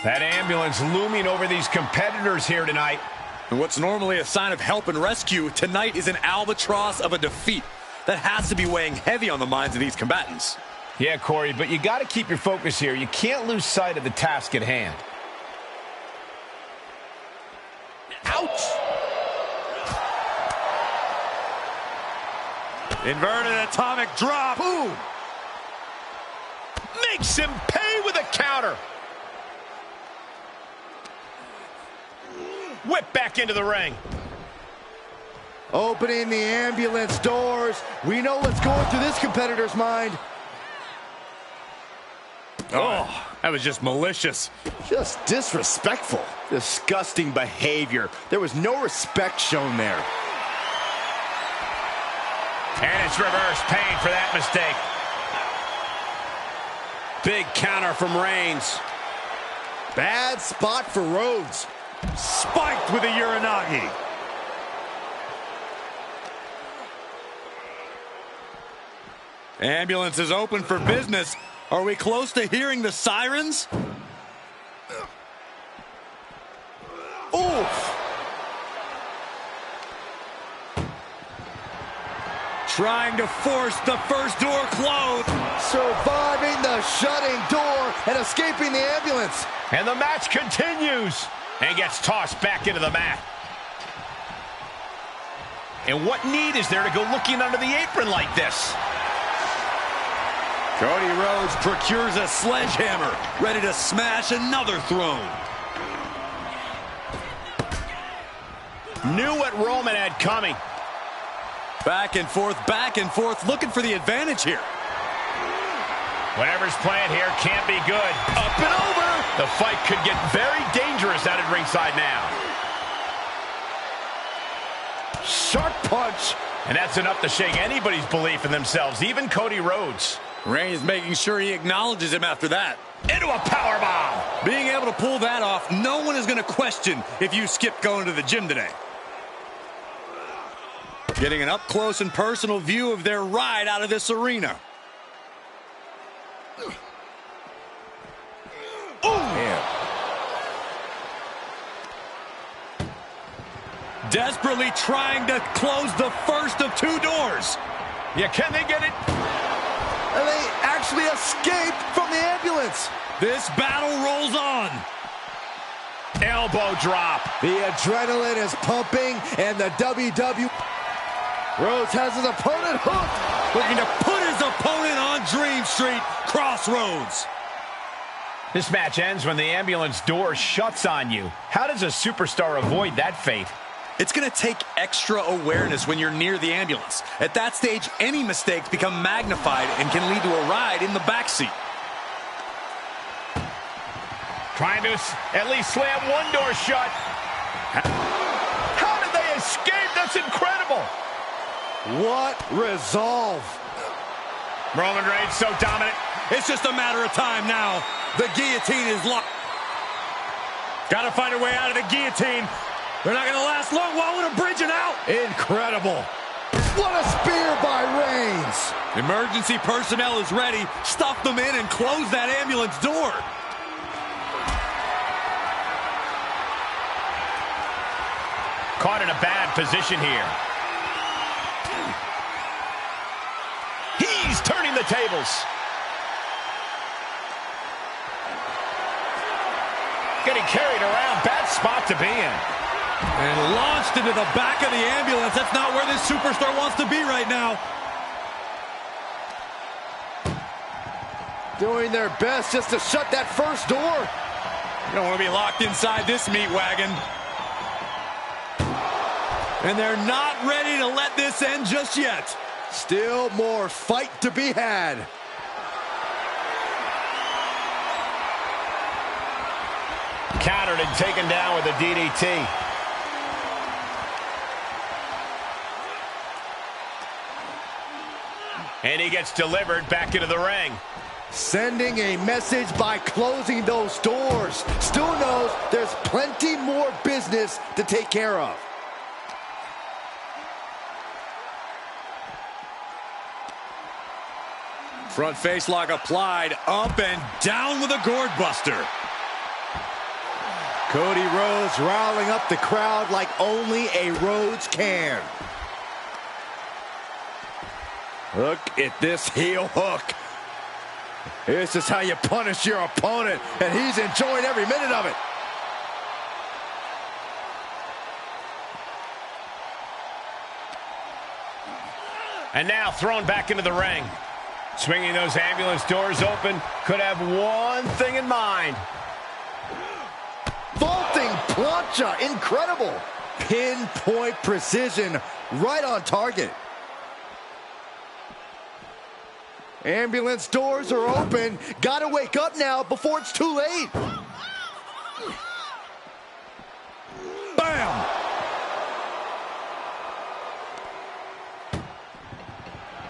That ambulance looming over these competitors here tonight. And what's normally a sign of help and rescue, tonight is an albatross of a defeat. That has to be weighing heavy on the minds of these combatants. Yeah, Corey, but you got to keep your focus here. You can't lose sight of the task at hand. Ouch! Inverted atomic drop. Boom! Makes him pay with a counter. Whip back into the ring. Opening the ambulance doors. We know what's going through this competitor's mind. Oh, that was just malicious. Just disrespectful. Disgusting behavior. There was no respect shown there. And it's reverse pain for that mistake. Big counter from Reigns. Bad spot for Rhodes. Spiked with a Uranagi. Ambulance is open for business. Are we close to hearing the sirens? Oof! Trying to force the first door closed. Surviving the shutting door and escaping the ambulance. And the match continues. And gets tossed back into the mat. And what need is there to go looking under the apron like this? Cody Rhodes procures a sledgehammer, ready to smash another throne. Knew what Roman had coming. Back and forth, looking for the advantage here. Whatever's playing here can't be good. Up and over! The fight could get very dangerous out at ringside now. Sharp punch. And that's enough to shake anybody's belief in themselves, even Cody Rhodes. Reigns making sure he acknowledges him after that. Into a powerbomb. Being able to pull that off, no one is going to question if you skipped going to the gym today. Getting an up-close and personal view of their ride out of this arena. Desperately trying to close the first of two doors. Yeah, can they get it? And they actually escaped from the ambulance. This battle rolls on. Elbow drop. The adrenaline is pumping, and the WWE. Rhodes has his opponent hooked. Looking to put his opponent on Dream Street Crossroads. This match ends when the ambulance door shuts on you. How does a superstar avoid that fate? It's going to take extra awareness when you're near the ambulance. At that stage, any mistakes become magnified and can lead to a ride in the backseat. Trying to at least slam one door shut. How did they escape? That's incredible. What resolve. Roman Reigns so dominant. It's just a matter of time now. The guillotine is locked. Got to find a way out of the guillotine. They're not going to last long. Why would a bridge and out? Incredible. What a spear by Reigns. Emergency personnel is ready. Stuff them in and close that ambulance door. Caught in a bad position here. He's turning the tables. Getting carried around. Bad spot to be in. And launched into the back of the ambulance. That's not where this superstar wants to be right now. Doing their best just to shut that first door. You don't want to be locked inside this meat wagon. And they're not ready to let this end just yet. Still more fight to be had. Countered and taken down with a DDT. And he gets delivered back into the ring. Sending a message by closing those doors. Still knows there's plenty more business to take care of. Front face lock applied, up and down with a gourd buster. Cody Rhodes riling up the crowd like only a Rhodes can. Look at this heel hook. This is how you punish your opponent, and he's enjoying every minute of it. And now thrown back into the ring. Swinging those ambulance doors open, could have one thing in mind. Vaulting plancha, incredible. Pinpoint precision, right on target. Ambulance doors are open. Gotta wake up now before it's too late. Bam!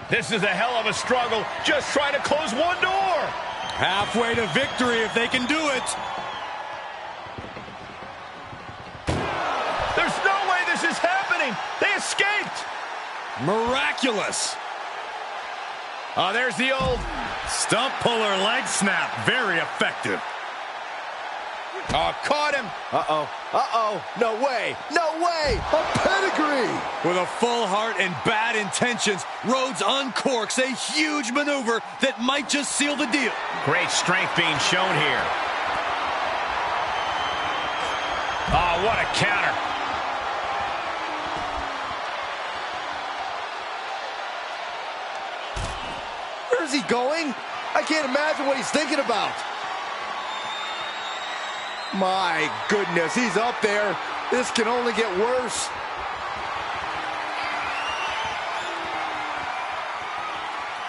This is a hell of a struggle, just trying to close one door. Halfway to victory if they can do it. There's no way this is happening. They escaped. Miraculous. Oh, there's the old Stump puller leg snap. Very effective. Oh, caught him. Uh-oh. Uh-oh. No way. No way. A pedigree. With a full heart and bad intentions, Rhodes uncorks a huge maneuver that might just seal the deal. Great strength being shown here. Oh, what a counter. Where's he going? I can't imagine what he's thinking about. My goodness, he's up there. This can only get worse.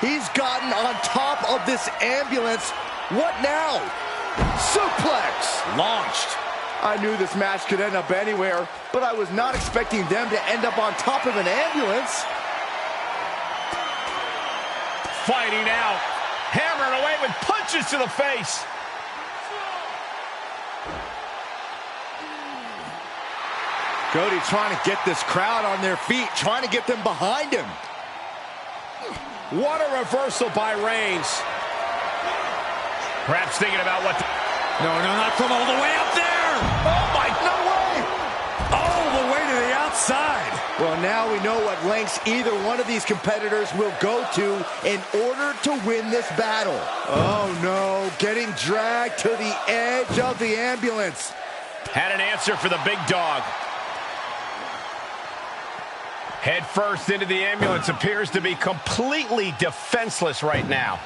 He's gotten on top of this ambulance. What now? Suplex! Launched. I knew this match could end up anywhere, but I was not expecting them to end up on top of an ambulance. Fighting out. Hammering away with punches to the face. Cody trying to get this crowd on their feet, trying to get them behind him. What a reversal by Reigns. Perhaps thinking about what... No, not from all the way up there. Oh, my... No way! All the way to the outside. Well, now we know what lengths either one of these competitors will go to in order to win this battle. Oh, no. Getting dragged to the edge of the ambulance. Had an answer for the big dog. Head first into the ambulance, appears to be completely defenseless right now.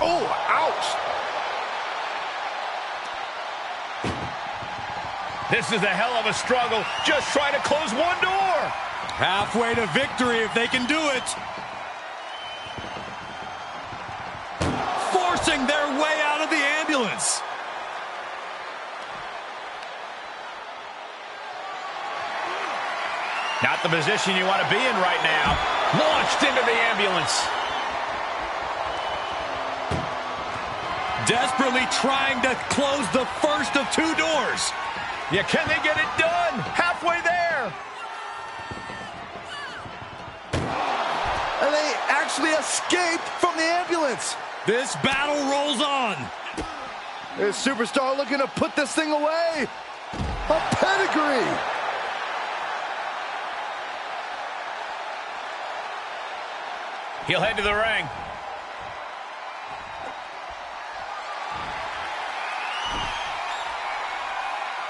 Oh, ouch! This is a hell of a struggle, just trying to close one door. Halfway to victory if they can do it. Forcing their way out of the ambulance. Not the position you want to be in right now. Launched into the ambulance. Desperately trying to close the first of two doors. Yeah, can they get it done? Halfway there. And they actually escaped from the ambulance. This battle rolls on. This superstar looking to put this thing away. A pedigree. He'll head to the ring.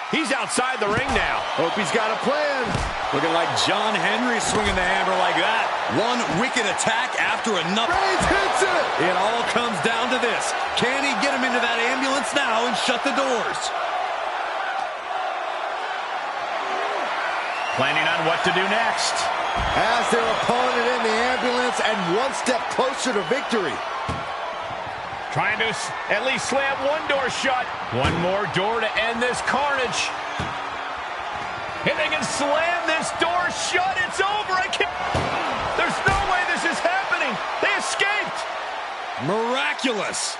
He's outside the ring now. Hope he's got a plan. Looking like John Henry swinging the hammer like that. One wicked attack after another. Reigns hits it. It all comes down to this. Can he get him into that ambulance now and shut the doors? Planning on what to do next. Has their opponent in the ambulance and one step closer to victory. Trying to at least slam one door shut. One more door to end this carnage. If they can slam this door shut, it's over. There's no way this is happening. They escaped. Miraculous.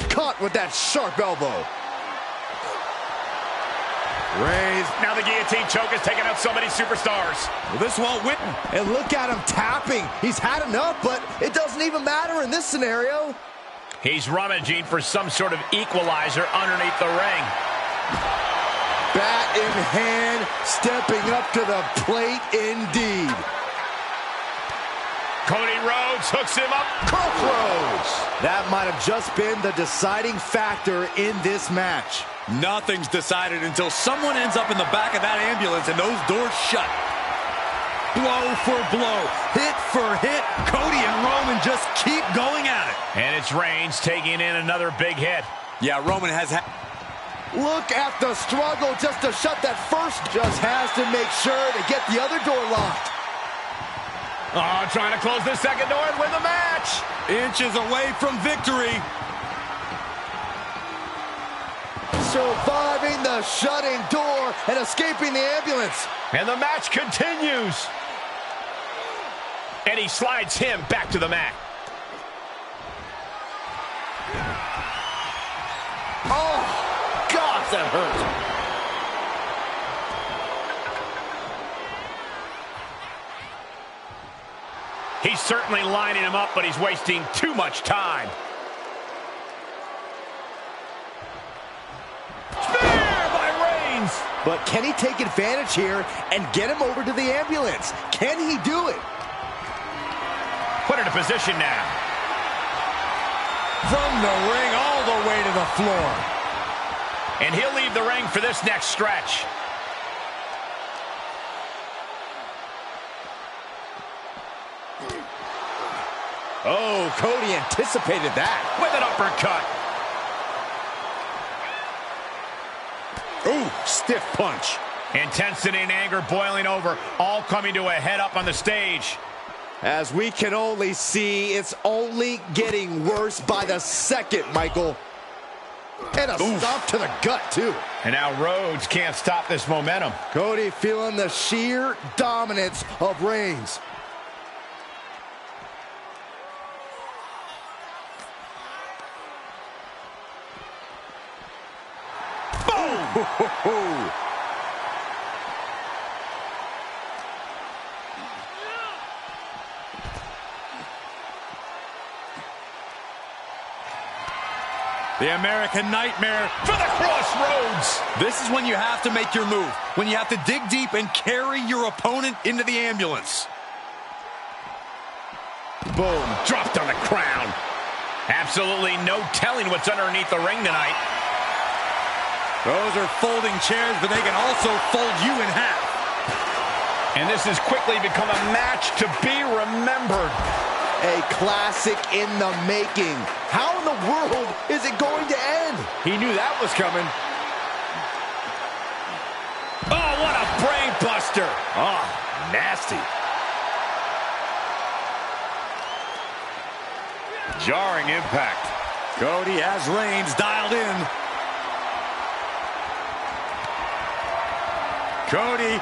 Caught with that sharp elbow. Reigns. Now the guillotine choke is taking out so many superstars. Well, this won't win. And look at him tapping. He's had enough, but it doesn't doesn't even matter in this scenario. He's rummaging for some sort of equalizer underneath the ring. Bat in hand, stepping up to the plate indeed. Cody Rhodes hooks him up. Crossroads. That might have just been the deciding factor in this match. Nothing's decided until someone ends up in the back of that ambulance and those doors shut. Blow for blow, hit for hit, Cody and Roman just keep going at it. And it's Reigns taking in another big hit. Yeah, Roman has Look at the struggle just to shut that first. Just has to make sure to get the other door locked. Oh, trying to close the second door and win the match. inches away from victory. Surviving the shutting door and escaping the ambulance. And the match continues. And he slides him back to the mat. Oh, gosh, that hurt. He's certainly lining him up, but he's wasting too much time. Spear by Reigns! But can he take advantage here and get him over to the ambulance? Can he do it? Put into position now. From the ring all the way to the floor. And he'll leave the ring for this next stretch. Oh, Cody anticipated that. With an uppercut. Ooh, stiff punch. Intensity and anger boiling over, all coming to a head up on the stage. As we can only see, it's only getting worse by the second, Michael. And a stomp to the gut, too. And now Rhodes can't stop this momentum. Cody feeling the sheer dominance of Reigns. Boom! The American Nightmare For the crossroads! This is when you have to make your move. When you have to dig deep and carry your opponent into the ambulance. Boom, dropped on the crown. Absolutely no telling what's underneath the ring tonight. Those are folding chairs, but they can also fold you in half. And this has quickly become a match to be remembered. A classic in the making. How in the world is it going to end? He knew that was coming. Oh, what a brain buster. Oh, nasty. Jarring impact. Cody has Reigns dialed in. Cody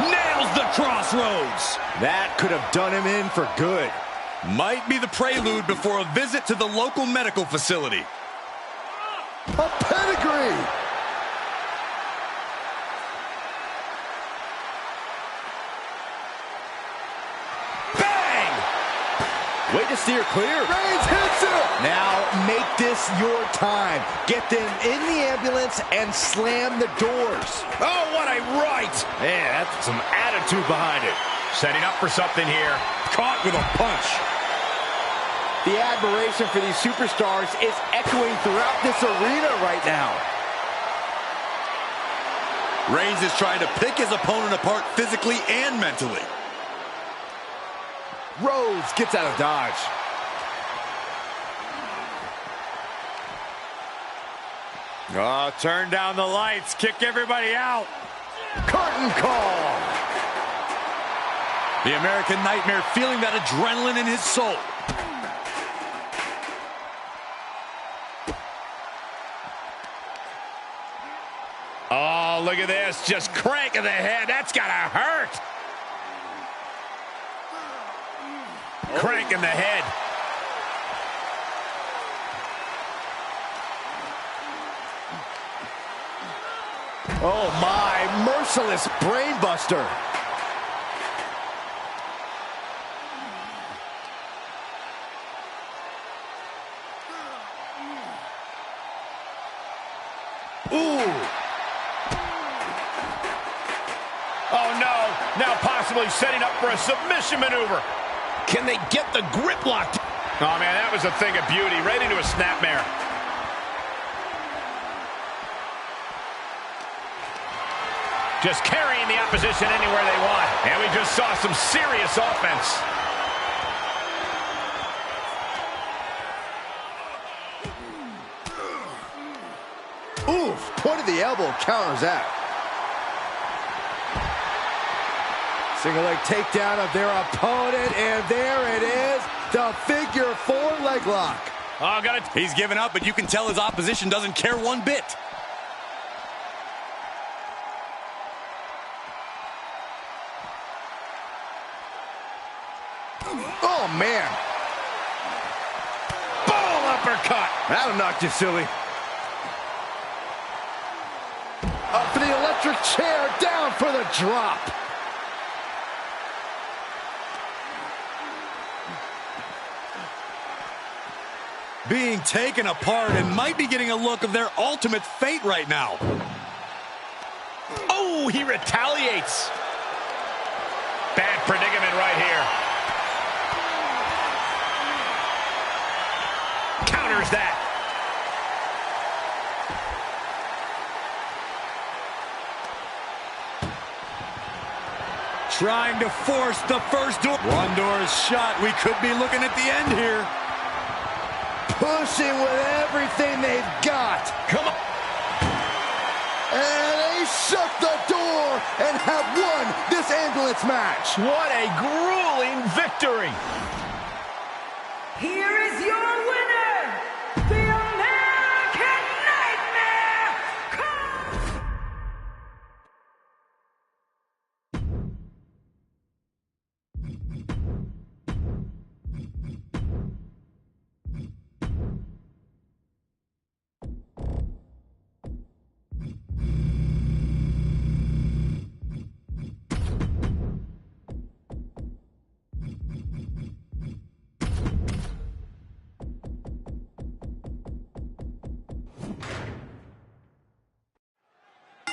nails the crossroads. That could have done him in for good. Might be the prelude before a visit to the local medical facility. A pedigree! Bang! Way to steer clear. Reigns hits it! Now make this your time. Get them in the ambulance and slam the doors. Oh, what a right! Man, that's some attitude behind it. Setting up for something here. Caught with a punch. The admiration for these superstars is echoing throughout this arena right now. Reigns is trying to pick his opponent apart physically and mentally. Rhodes gets out of dodge. Oh, turn down the lights, kick everybody out. Curtain call. The American Nightmare feeling that adrenaline in his soul. Oh, look at this. Just cranking the head. That's got to hurt. Cranking the head. Oh my, merciless brainbuster. Ooh. Oh, no. Now possibly setting up for a submission maneuver. Can they get the grip locked? Oh, man, that was a thing of beauty. Right into a snapmare. Just carrying the opposition anywhere they want. And we just saw some serious offense. Oof, point of the elbow counters that. Single leg takedown of their opponent, and there it is, the figure 4 leg lock. Oh, got it. He's given up, but you can tell his opposition doesn't care one bit. Oh, man. Boom, uppercut. That'll knock you silly. Up for the electric chair, down for the drop. Being taken apart and might be getting a look of their ultimate fate right now. Oh, he retaliates. Bad predicament right here. Counters that. Trying to force the first door. One door is shut. We could be looking at the end here. Pushing with everything they've got. Come on. And they shut the door and have won this ambulance match. What a grueling victory. Here is your winner, the American Nightmare.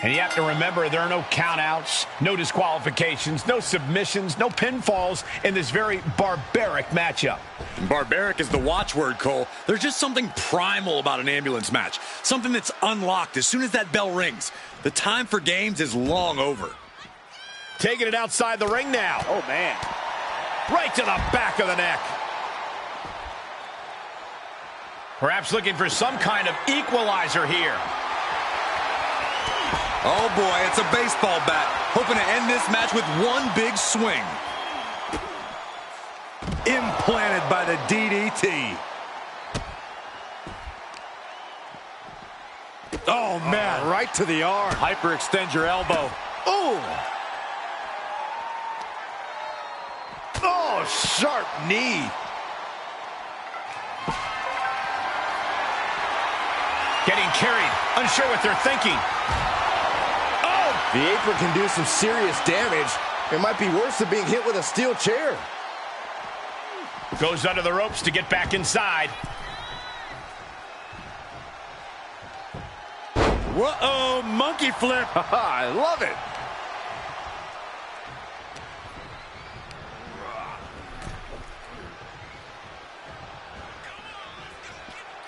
And you have to remember, there are no countouts, no disqualifications, no submissions, no pinfalls in this very barbaric matchup. Barbaric is the watchword, Cole. There's just something primal about an ambulance match. Something that's unlocked as soon as that bell rings. The time for games is long over. Taking it outside the ring now. Oh, man. Right to the back of the neck. Perhaps looking for some kind of equalizer here. Oh boy, it's a baseball bat. Hoping to end this match with one big swing. Implanted by the DDT. Oh man, Right to the arm. hyperextend your elbow. Oh! Oh, sharp knee. Getting carried, unsure what they're thinking. The apron can do some serious damage. It might be worse than being hit with a steel chair. Goes under the ropes to get back inside. Whoa, monkey flip. I love it.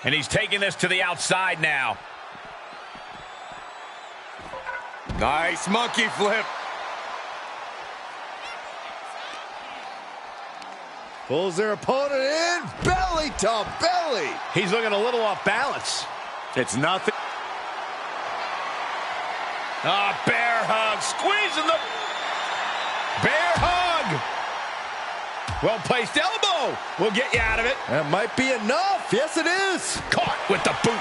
And he's taking this to the outside now. Nice monkey flip. Pulls their opponent in, belly to belly. He's looking a little off balance. It's nothing. Bear hug, squeezing the bear hug. Well-placed elbow will get you out of it. That might be enough. Yes, it is. Caught with the boot.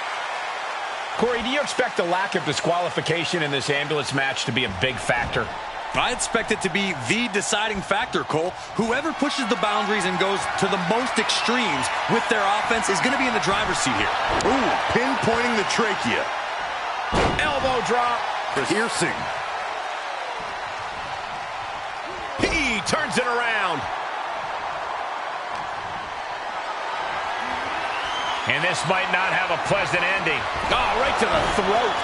Corey, do you expect the lack of disqualification in this ambulance match to be a big factor? I expect it to be the deciding factor, Cole. Whoever pushes the boundaries and goes to the most extremes with their offense is going to be in the driver's seat here. Ooh, pinpointing the trachea. Elbow drop. Piercing. He turns it around. And this might not have a pleasant ending. Oh, right to the throat.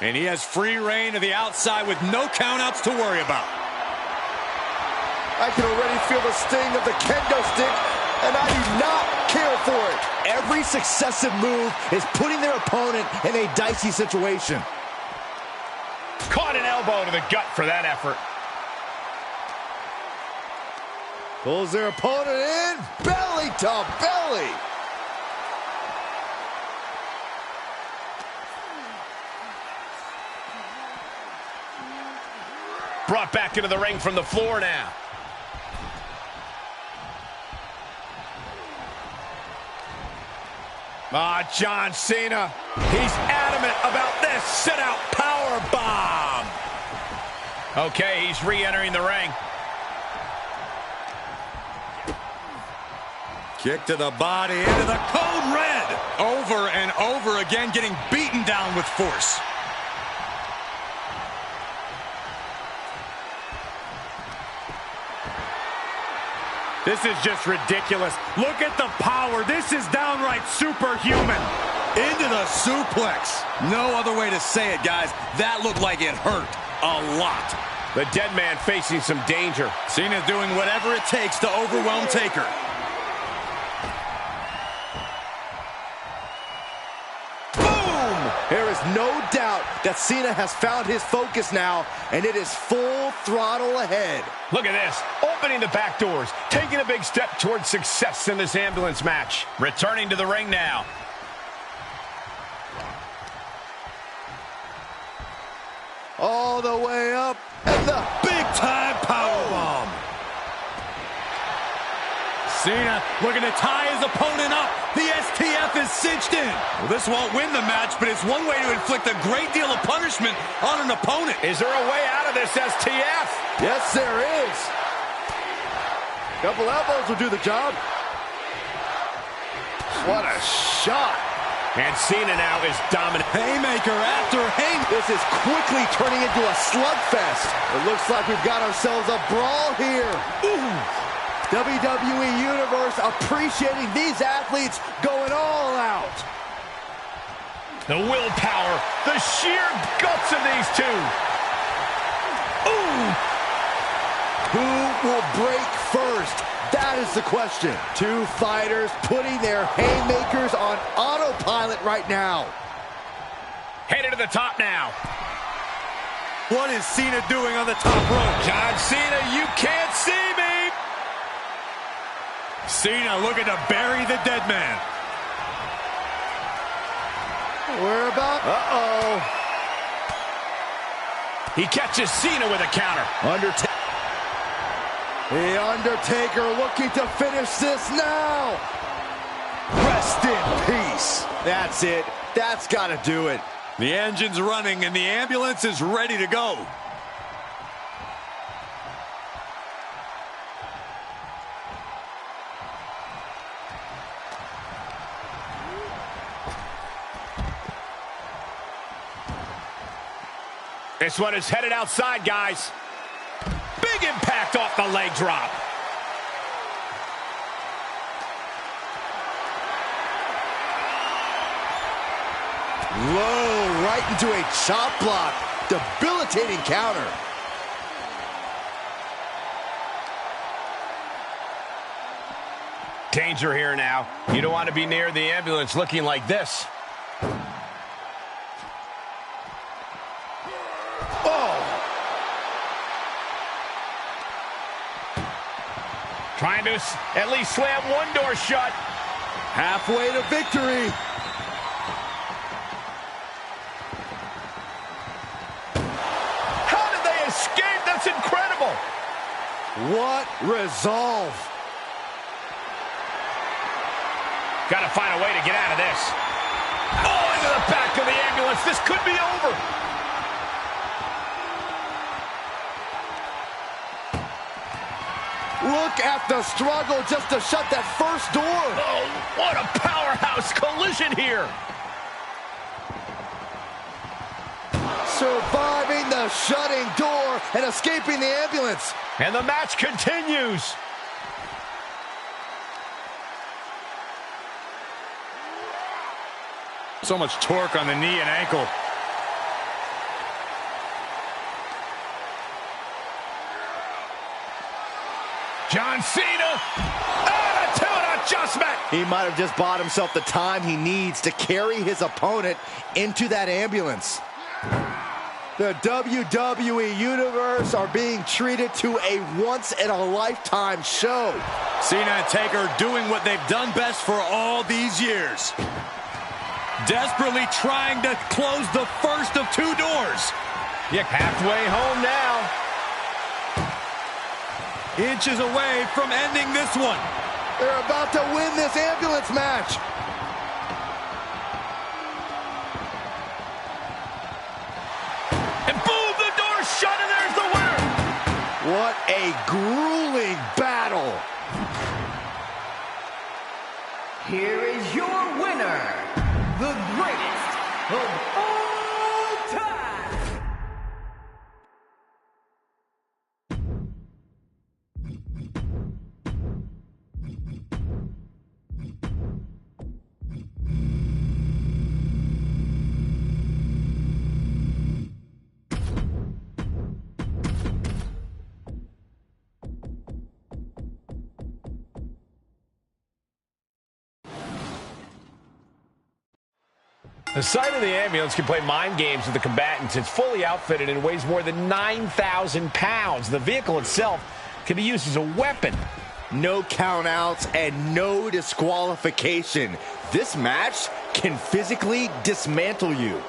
And he has free reign to the outside with no countouts to worry about. I can already feel the sting of the kendo stick, and I do not care for it. Every successive move is putting their opponent in a dicey situation. Caught an elbow to the gut for that effort. Pulls their opponent in, belly to belly. Brought back into the ring from the floor now. John Cena. He's adamant about this sit-out power bomb. Okay, he's re-entering the ring. Kick to the body, into the code red. Over and over again, getting beaten down with force. This is just ridiculous. Look at the power. This is downright superhuman. Into the suplex. No other way to say it, guys. That looked like it hurt a lot. The dead man facing some danger. Cena's doing whatever it takes to overwhelm Taker. Boom! There is no doubt that Cena has found his focus now, and it is full throttle ahead. Look at this, opening the back doors, taking a big step towards success in this ambulance match. Returning to the ring now. All the way up, and the Big-time powerbomb. Cena looking to tie his opponent up. The STF is cinched in. Well, this won't win the match, but it's one way to inflict a great deal of punishment on an opponent. Is there a way out of this STF? Yes, there is. Couple elbows will do the job. What a shot. And Cena now is dominant. Haymaker after haymaker. This is quickly turning into a slugfest. It looks like we've got ourselves a brawl here. Ooh. WWE Universe appreciating these athletes going all out. The willpower, the sheer guts of these two. Ooh. Who will break first? That is the question. Two fighters putting their haymakers on autopilot right now. Headed to the top now. What is Cena doing on the top rope? John Cena, you can't see me. Cena looking to bury the dead man. We're about... Uh-oh. He catches Cena with a counter. The Undertaker looking to finish this now. Rest in peace. That's it. That's got to do it. The engine's running and the ambulance is ready to go. This one is headed outside, guys. Big impact off the leg drop. Low, right into a chop block. Debilitating counter. Danger here now. You don't want to be near the ambulance looking like this. Trying to at least slam one door shut. Halfway to victory. How did they escape? That's incredible. What resolve. Got to find a way to get out of this. Oh, into the back of the ambulance. This could be over. Look at the struggle just to shut that first door. Oh, what a powerhouse collision here. Surviving the shutting door and escaping the ambulance. And the match continues. So much torque on the knee and ankle. John Cena. Attitude adjustment. He might have just bought himself the time he needs to carry his opponent into that ambulance. The WWE Universe are being treated to a once-in-a-lifetime show. Cena and Taker doing what they've done best for all these years. Desperately trying to close the first of two doors. You're halfway home now. Inches away from ending this one. They're about to win this ambulance match. And boom, the door's shut, and there's the winner. What a grueling battle. Here is your winner, the greatest of all time. The sight of the ambulance can play mind games with the combatants. It's fully outfitted and weighs more than 9,000 pounds. The vehicle itself can be used as a weapon. No countouts and no disqualification. This match can physically dismantle you.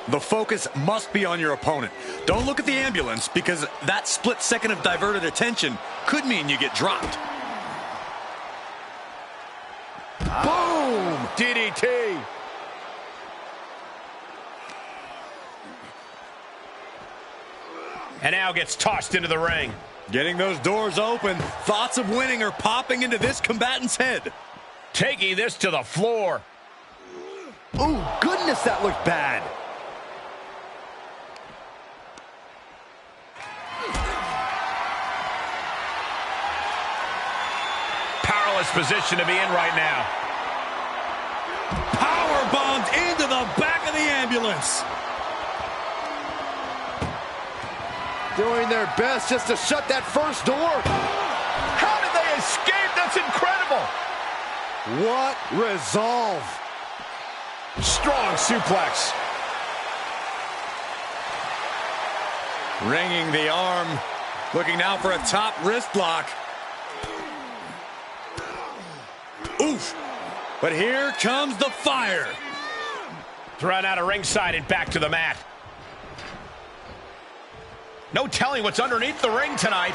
The focus must be on your opponent. Don't look at the ambulance, because that split second of diverted attention could mean you get dropped. Boom! DDT. And now gets tossed into the ring. Getting those doors open, thoughts of winning are popping into this combatant's head. Taking this to the floor. Ooh, goodness, that looked bad. Powerless position to be in right now. Power bombed into the back of the ambulance. Doing their best just to shut that first door. How did they escape? That's incredible. What resolve. Strong suplex. Ringing the arm. Looking now for a top wrist lock. Oof. But here comes the fire. Thrown out of ringside and back to the mat. No telling what's underneath the ring tonight.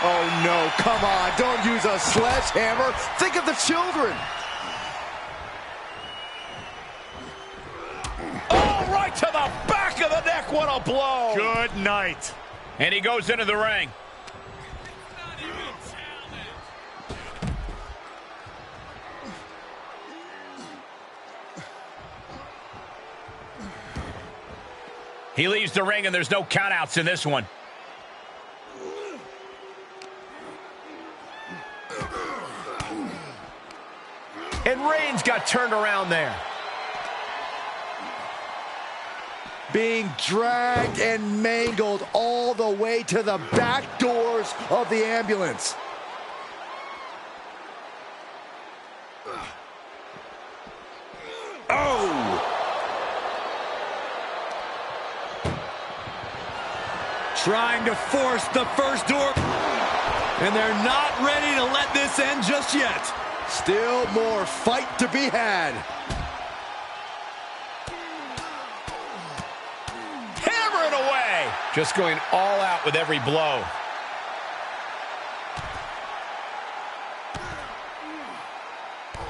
Oh, no, come on. Don't use a sledgehammer. Think of the children. Oh, right to the back of the neck. What a blow. Good night. And he goes into the ring. He leaves the ring, and there's no countouts in this one. And Reigns got turned around there. Being dragged and mangled all the way to the back doors of the ambulance. Oh! Trying to force the first door. And they're not ready to let this end just yet. Still more fight to be had. Hammer it away. Just going all out with every blow.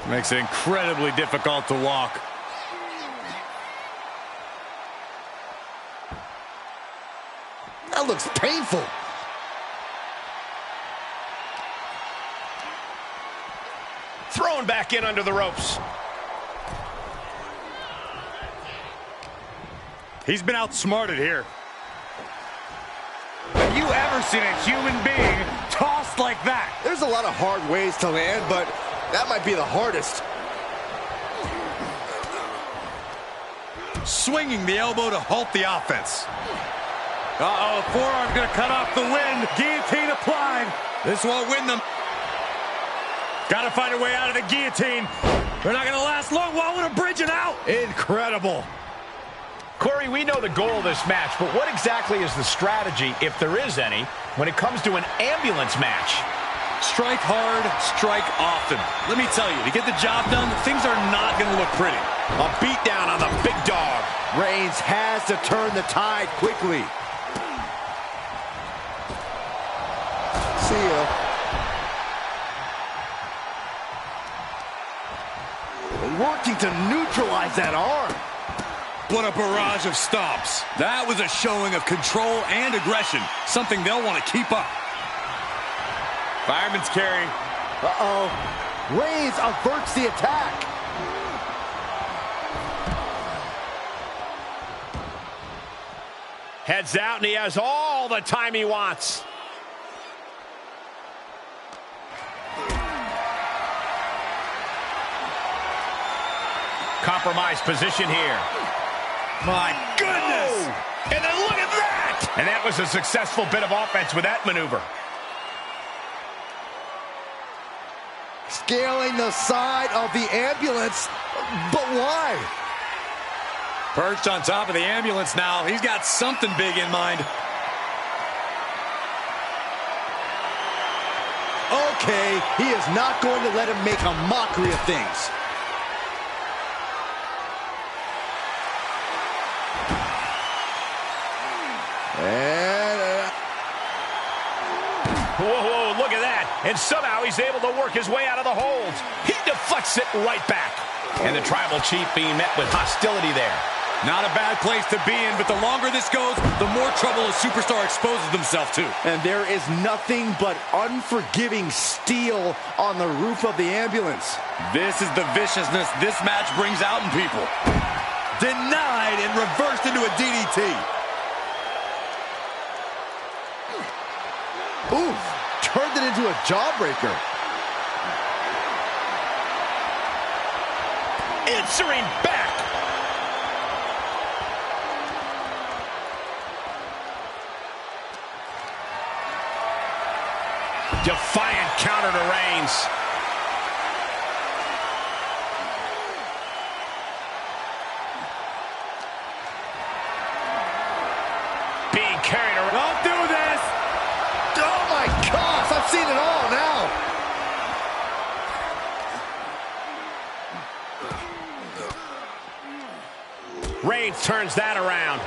Makes it incredibly difficult to walk. That looks painful. Thrown back in under the ropes. He's been outsmarted here. Have you ever seen a human being tossed like that? There's a lot of hard ways to land, but that might be the hardest. Swinging the elbow to halt the offense. Uh-oh, forearm's gonna cut off the wind. Guillotine applied. This won't win them. Gotta find a way out of the guillotine. They're not gonna last long. Wall with a bridge and out. Incredible. Corey, we know the goal of this match, but what exactly is the strategy, if there is any, when it comes to an ambulance match? Strike hard, strike often. Let me tell you, to get the job done, things are not going to look pretty. A beatdown on the big dog. Reigns has to turn the tide quickly. See ya. Working to neutralize that arm. What a barrage of stomps. That was a showing of control and aggression, something they'll want to keep up. Fireman's carry. Uh-oh. Reigns averts the attack. Heads out, and he has all the time he wants. Compromised position here. My goodness! Oh, and then look at that! And that was a successful bit of offense with that maneuver. Scaling the side of the ambulance, but why? Perched on top of the ambulance now. He's got something big in mind. Okay, he is not going to let him make a mockery of things. Whoa, look at that. And somehow he's able to work his way out of the holds. He deflects it right back. And the Tribal Chief being met with hostility there. Not a bad place to be in, but the longer this goes, the more trouble a superstar exposes himself to. And there is nothing but unforgiving steel on the roof of the ambulance. This is the viciousness this match brings out in people. Denied and reversed into a DDT. Ooh, turned it into a jawbreaker. Answering back. Defiant counter to Reigns. Being carried around. Don't do this. Oh my gosh, I've seen it all now. Reigns turns that around.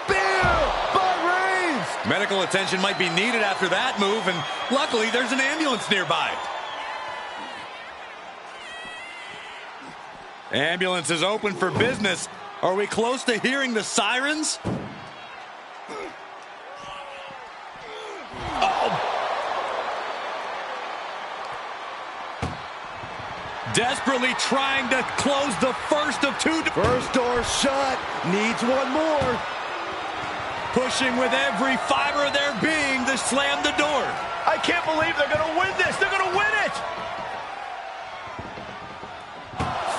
Bam! By Reigns! Medical attention might be needed after that move, and luckily there's an ambulance nearby. Ambulance is open for business. Are we close to hearing the sirens? Desperately trying to close the first of two. First door shut. Needs one more. Pushing with every fiber of their being to slam the door. I can't believe they're going to win this. They're going to win it.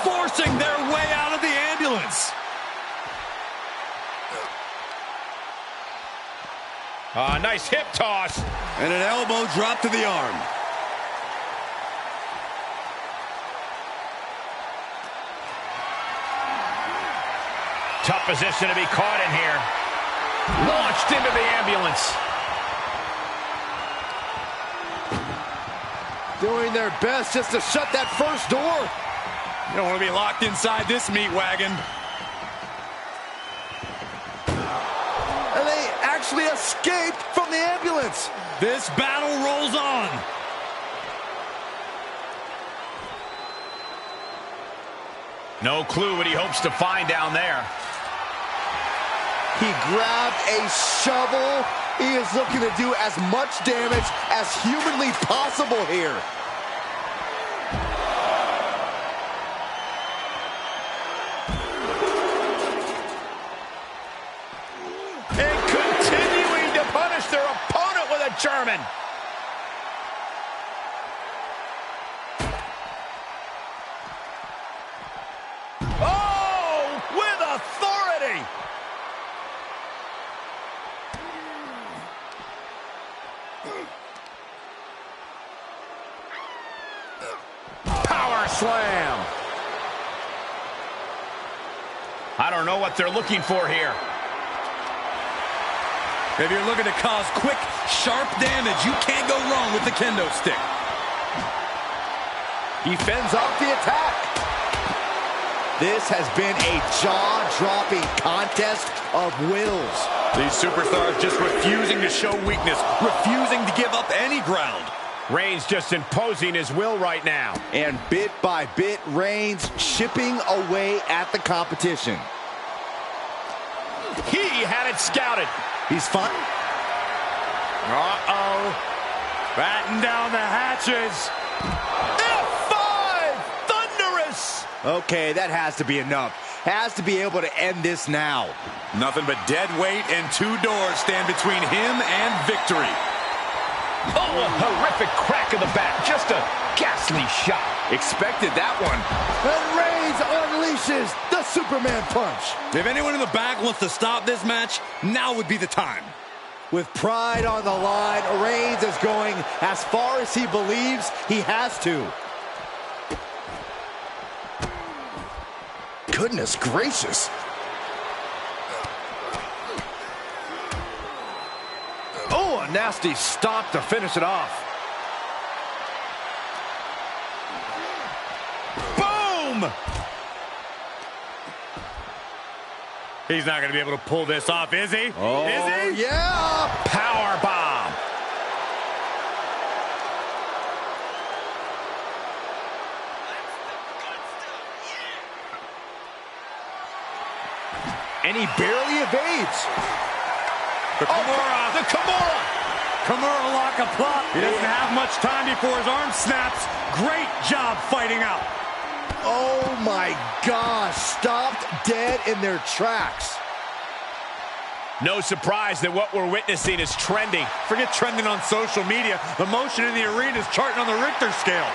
Forcing their way out of the ambulance. Nice hip toss. And an elbow drop to the arm. Tough position to be caught in here. Launched into the ambulance. Doing their best just to shut that first door. You don't want to be locked inside this meat wagon. And they actually escaped from the ambulance. This battle rolls on. No clue what he hopes to find down there. He grabbed a shovel. He is looking to do as much damage as humanly possible here. And continuing to punish their opponent with a German. Oh, with authority. slam. I don't know what they're looking for here. If you're looking to cause quick, sharp damage, you can't go wrong with the kendo stick. He fends off the attack. This has been a jaw-dropping contest of wills. These superstars just refusing to show weakness, refusing to give up any ground. Reigns just imposing his will right now. And bit by bit, Reigns chipping away at the competition. He had it scouted. He's fine. Uh-oh. Batten down the hatches. F5! Thunderous! Okay, that has to be enough. Has to be able to end this now. Nothing but dead weight and two doors stand between him and victory. Oh, a horrific crack in the back. Just a ghastly shot. Expected that one. And Reigns unleashes the Superman punch. If anyone in the back wants to stop this match, now would be the time. With pride on the line, Reigns is going as far as he believes he has to. Goodness gracious. Oh, a nasty stop to finish it off. Boom! He's not going to be able to pull this off, is he? Oh, is he? Yeah! Power bomb. And he barely evades. The Kimura. The Kimura. Kimura lock a plot. He doesn't have much time before his arm snaps. Great job fighting out. Oh my gosh, stopped dead in their tracks. No surprise that what we're witnessing is trending. Forget trending on social media. The motion in the arena is charting on the Richter scale.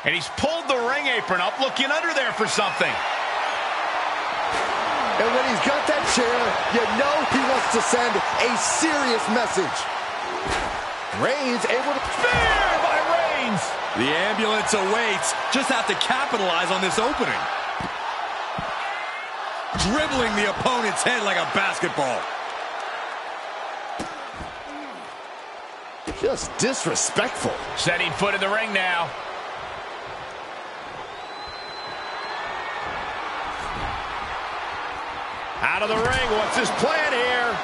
And he's pulled the ring apron up, looking under there for something. And when he's got that chair, you know he wants to send a serious message. Reigns able to... Spear by Reigns. The ambulance awaits. Just have to capitalize on this opening. Dribbling the opponent's head like a basketball. Just disrespectful. Setting foot in the ring now. Out of the ring, what's his plan here?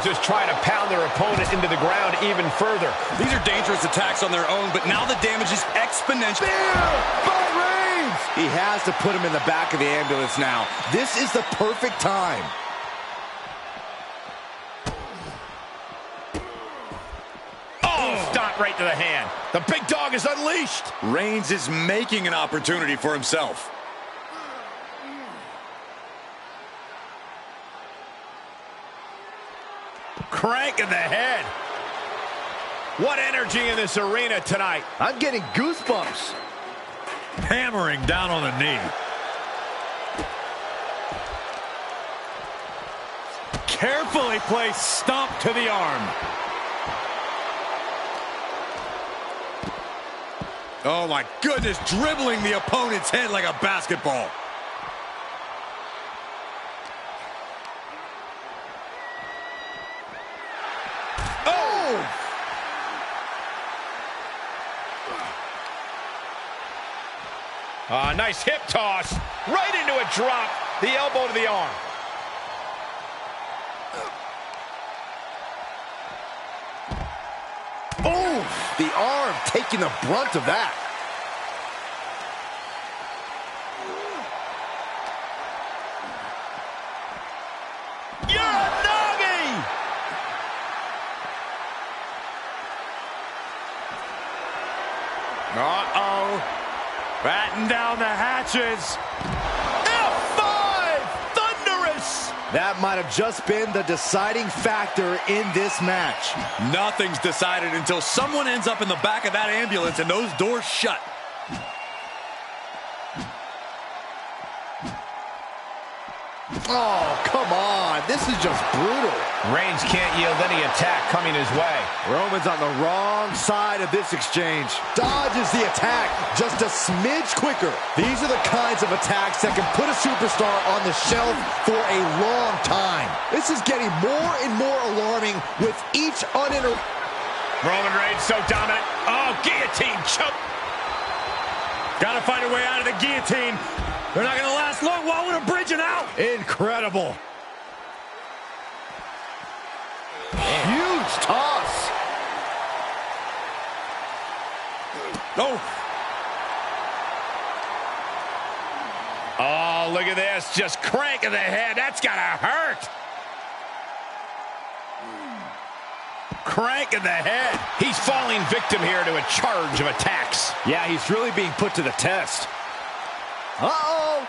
Just trying to pound their opponent into the ground even further. These are dangerous attacks on their own, but now the damage is exponential. By Reigns! He has to put him in the back of the ambulance now. This is the perfect time. Oh, stomp right to the hand. The big dog is unleashed. Reigns is making an opportunity for himself. Crank in the head. What energy in this arena tonight. I'm getting goosebumps. Hammering down on the knee. Carefully placed stomp to the arm. Oh my goodness, dribbling the opponent's head like a basketball. Nice hip toss. Right into a drop. The elbow to the arm. Oh, the arm taking the brunt of that. Uranagi! Uh-oh. Batten down the hatches. F5! Thunderous! That might have just been the deciding factor in this match. Nothing's decided until someone ends up in the back of that ambulance and those doors shut. Oh, come on. This is just brutal. Reigns can't yield any attack coming his way. Roman's on the wrong side of this exchange. Dodges the attack just a smidge quicker. These are the kinds of attacks that can put a superstar on the shelf for a long time. This is getting more and more alarming with each Roman Reigns so dominant. Oh, guillotine choke. Gotta find a way out of the guillotine. They're not gonna last long. Why would a bridge out? Incredible. Huge toss. Oh. Oh, look at this. Just cranking the head. That's gotta hurt. Cranking the head. He's falling victim here to a charge of attacks. Yeah, he's really being put to the test. Uh-oh.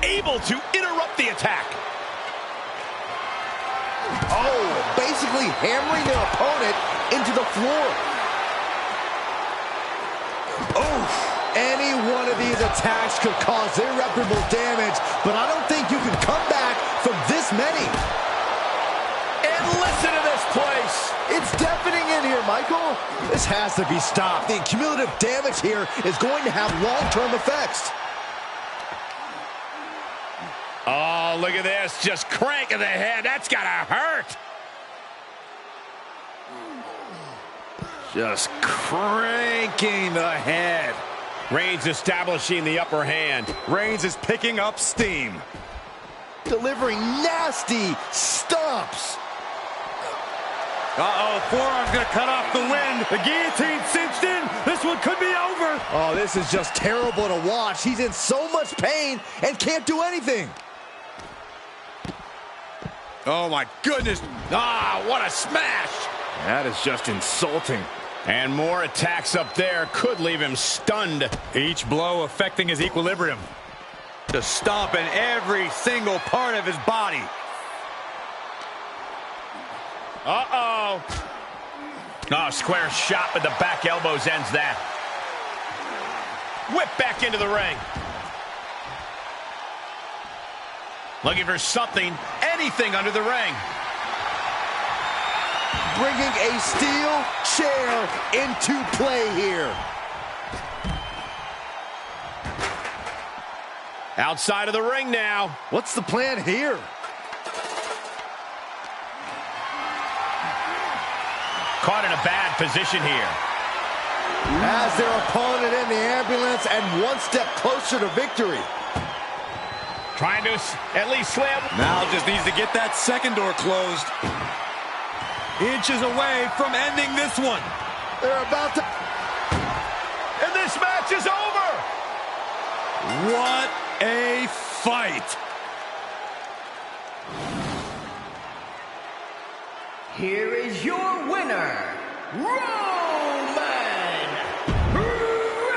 Able to interrupt the attack. Oh, basically hammering their opponent into the floor. Oh, any one of these attacks could cause irreparable damage, but I don't think you can come back from this many. And listen to this place. It's deafening in here, Michael. This has to be stopped. The cumulative damage here is going to have long-term effects. Oh, look at this. Just cranking the head. That's gotta hurt. Just cranking the head. Reigns establishing the upper hand. Reigns is picking up steam. Delivering nasty stomps. Uh-oh, forearm's gonna cut off the wind. The guillotine cinched in. This one could be over. Oh, this is just terrible to watch. He's in so much pain and can't do anything. Oh, my goodness. Ah, what a smash. That is just insulting. And more attacks up there could leave him stunned. Each blow affecting his equilibrium. Just stomping every single part of his body. Uh-oh. Oh, square shot, but the back elbows ends that. Whip back into the ring. Looking for something, anything under the ring. Bringing a steel chair into play here. Outside of the ring now. What's the plan here? Caught in a bad position here. Has their opponent in the ambulance and one step closer to victory. Trying to at least slam. Now just needs to get that second door closed. Inches away from ending this one. They're about to... And this match is over. What a fight. Here is your winner, Roman Reigns!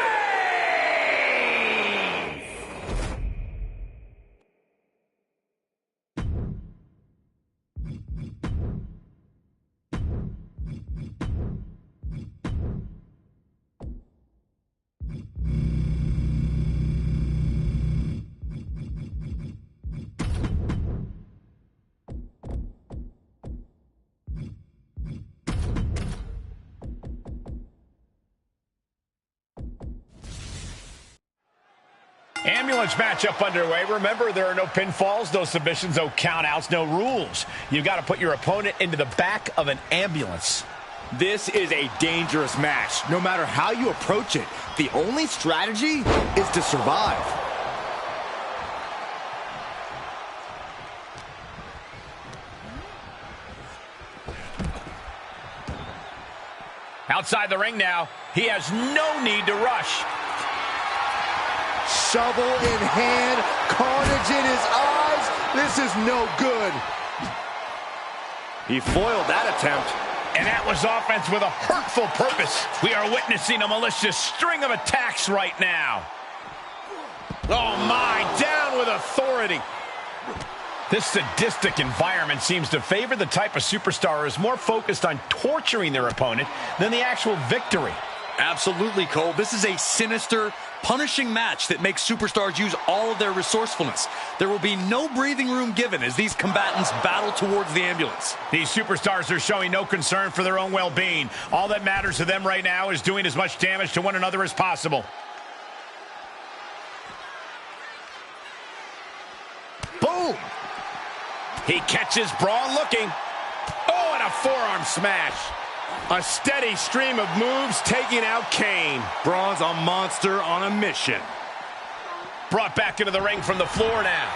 Ambulance matchup underway. Remember, there are no pinfalls, no submissions, no countouts, no rules. You've got to put your opponent into the back of an ambulance. This is a dangerous match. No matter how you approach it, the only strategy is to survive. Outside the ring now. He has no need to rush. Shovel in hand, carnage in his eyes. This is no good. He foiled that attempt. And that was offense with a hurtful purpose. We are witnessing a malicious string of attacks right now. Oh my, down with authority. This sadistic environment seems to favor the type of superstar who is more focused on torturing their opponent than the actual victory. Absolutely, Cole. This is a sinister, punishing match that makes superstars use all of their resourcefulness. There will be no breathing room given as these combatants battle towards the ambulance. These superstars are showing no concern for their own well-being. All that matters to them right now is doing as much damage to one another as possible. Boom! He catches Braun looking. Oh, and a forearm smash. A steady stream of moves taking out Kane. Braun's a monster on a mission. Brought back into the ring from the floor now.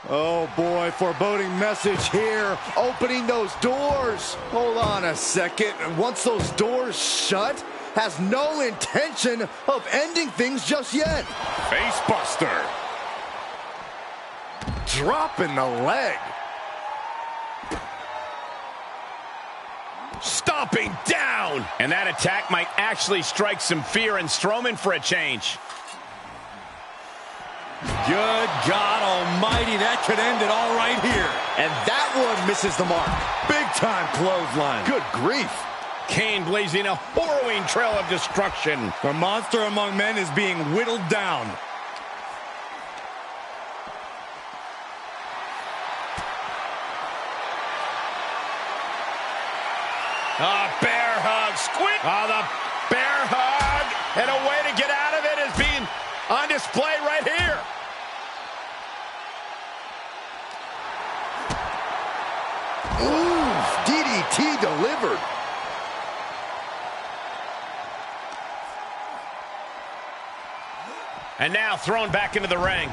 Oh boy, foreboding message here. Opening those doors. Hold on a second. Once those doors shut, has no intention of ending things just yet. Face buster. Dropping the leg. Stomping down. And that attack might actually strike some fear in Strowman for a change. Good God almighty, that could end it all right here. And that one misses the mark. Big time clothesline. Good grief. Kane blazing a harrowing trail of destruction. The monster among men is being whittled down. Bear hug. Squid. The bear hug. And a way to get out of it is being on display right here. Ooh, DDT delivered. And now thrown back into the ring.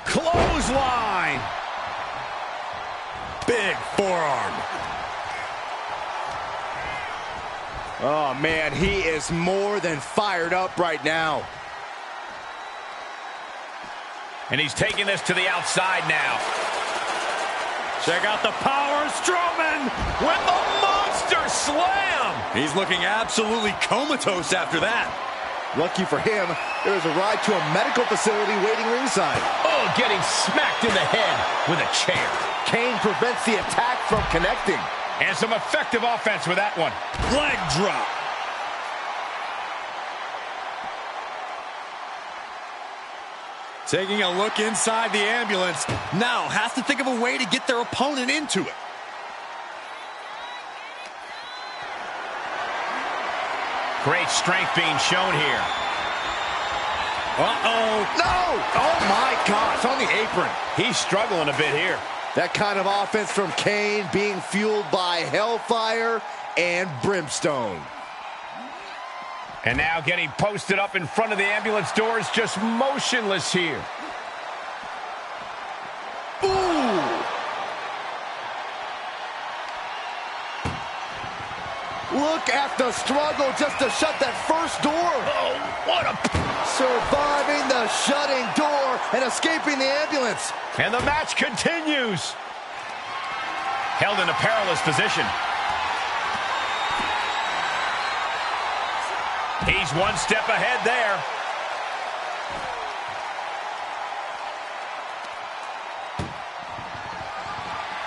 Clothesline. Big forearm. Oh man, he is more than fired up right now. And he's taking this to the outside now. Check out the power, Strowman! With the monster slam! He's looking absolutely comatose after that. Lucky for him, there is a ride to a medical facility waiting ringside. Oh, getting smacked in the head with a chair. Kane prevents the attack from connecting. And some effective offense with that one. Leg drop. Taking a look inside the ambulance. Now has to think of a way to get their opponent into it. Great strength being shown here. Uh-oh. No! Oh, my gosh, on the apron. He's struggling a bit here. That kind of offense from Kane being fueled by hellfire and brimstone. And now getting posted up in front of the ambulance doors, just motionless here. Ooh! Look at the struggle just to shut that first door. Oh, what a... Surviving the shutting door and escaping the ambulance. And the match continues. Held in a perilous position. He's one step ahead there.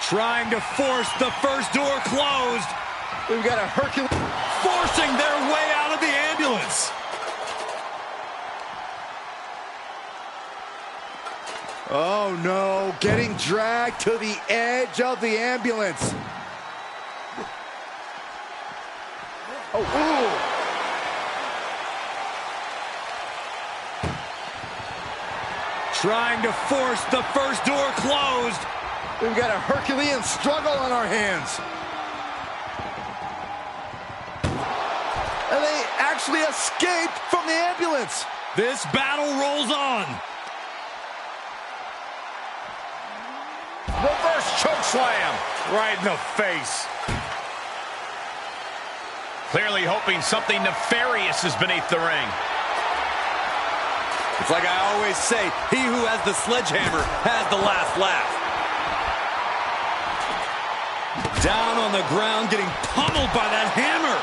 Trying to force the first door closed. We've got a Hercules Forcing their way out of the ambulance. Oh no, getting dragged to the edge of the ambulance. Oh, ooh. Trying to force the first door closed. We've got a Herculean struggle on our hands. And they actually escaped from the ambulance. This battle rolls on. Reverse choke slam. Right in the face. Clearly hoping something nefarious is beneath the ring. It's like I always say, he who has the sledgehammer has the last laugh. Down on the ground, getting pummeled by that hammer.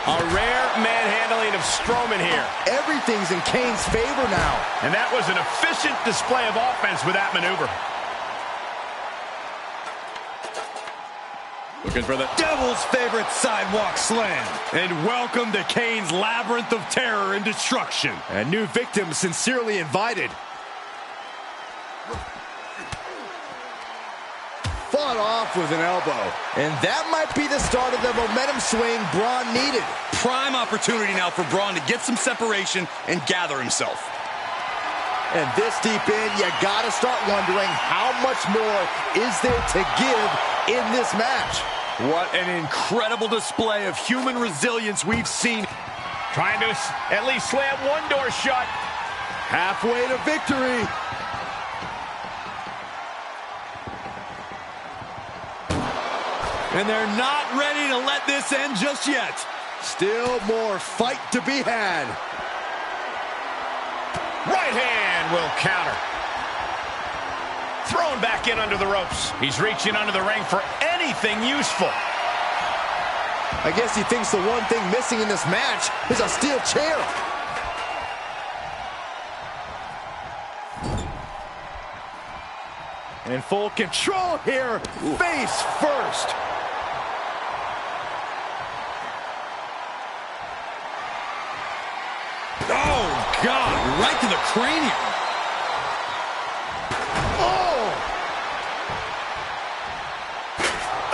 A rare manhandling of Strowman here. Everything's in Kane's favor now. And that was an efficient display of offense with that maneuver. Looking for the devil's favorite sidewalk slam. And welcome to Kane's labyrinth of terror and destruction. A new victim sincerely invited. Fought off with an elbow. And that might be the start of the momentum swing Braun needed. Prime opportunity now for Braun to get some separation and gather himself. And this deep in, you gotta start wondering how much more is there to give in this match. What an incredible display of human resilience we've seen. Trying to at least slam one door shut. Halfway to victory. And they're not ready to let this end just yet. Still more fight to be had. Right hand will counter. Thrown back in under the ropes. He's reaching under the ring for anything useful. I guess he thinks the one thing missing in this match is a steel chair. In full control here. Ooh. Face first. Oh, God, right to the cranium.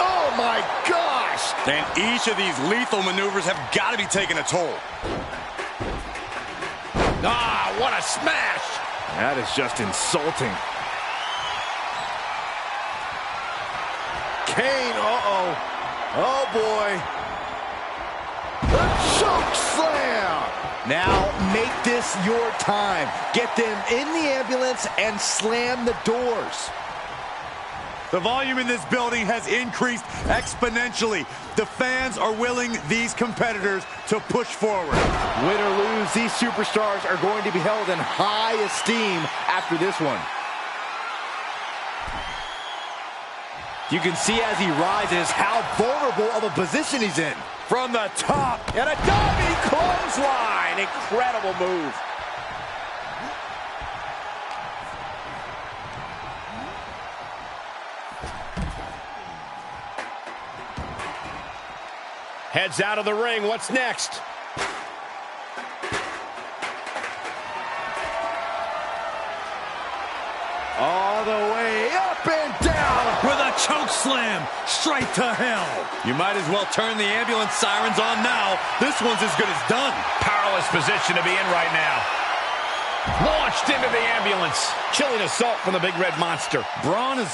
Oh, my gosh. And each of these lethal maneuvers have got to be taking a toll. Ah, what a smash. That is just insulting. Kane, uh-oh. Oh, boy. The choke slam. Now, make this your time. Get them in the ambulance and slam the doors. The volume in this building has increased exponentially. The fans are willing these competitors to push forward. Win or lose, these superstars are going to be held in high esteem after this one. You can see as he rises how vulnerable of a position he's in. From the top, and a diving clothesline. Incredible move. Heads out of the ring. What's next? All the way up and down. With a choke slam straight to hell. You might as well turn the ambulance sirens on now. This one's as good as done. Powerless position to be in right now. Launched into the ambulance. Chilling assault from the big red monster. Braun is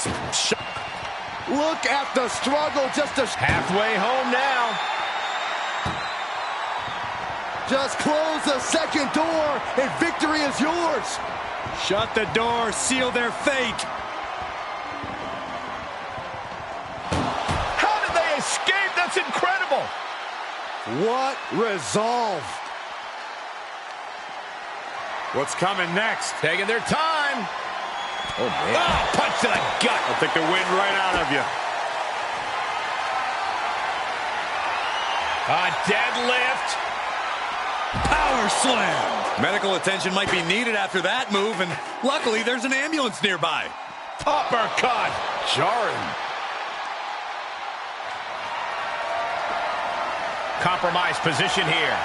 Look at the struggle. Just halfway home now. Just close the second door and victory is yours. Shut the door, seal their fate. How did they escape? That's incredible. What resolve. What's coming next? Taking their time. Oh, man. Oh, punch to the gut. I'll take the wind right out of you. A deadlift. Power slam. Medical attention might be needed after that move, and luckily there's an ambulance nearby. Uppercut. Jarring. Compromised position here.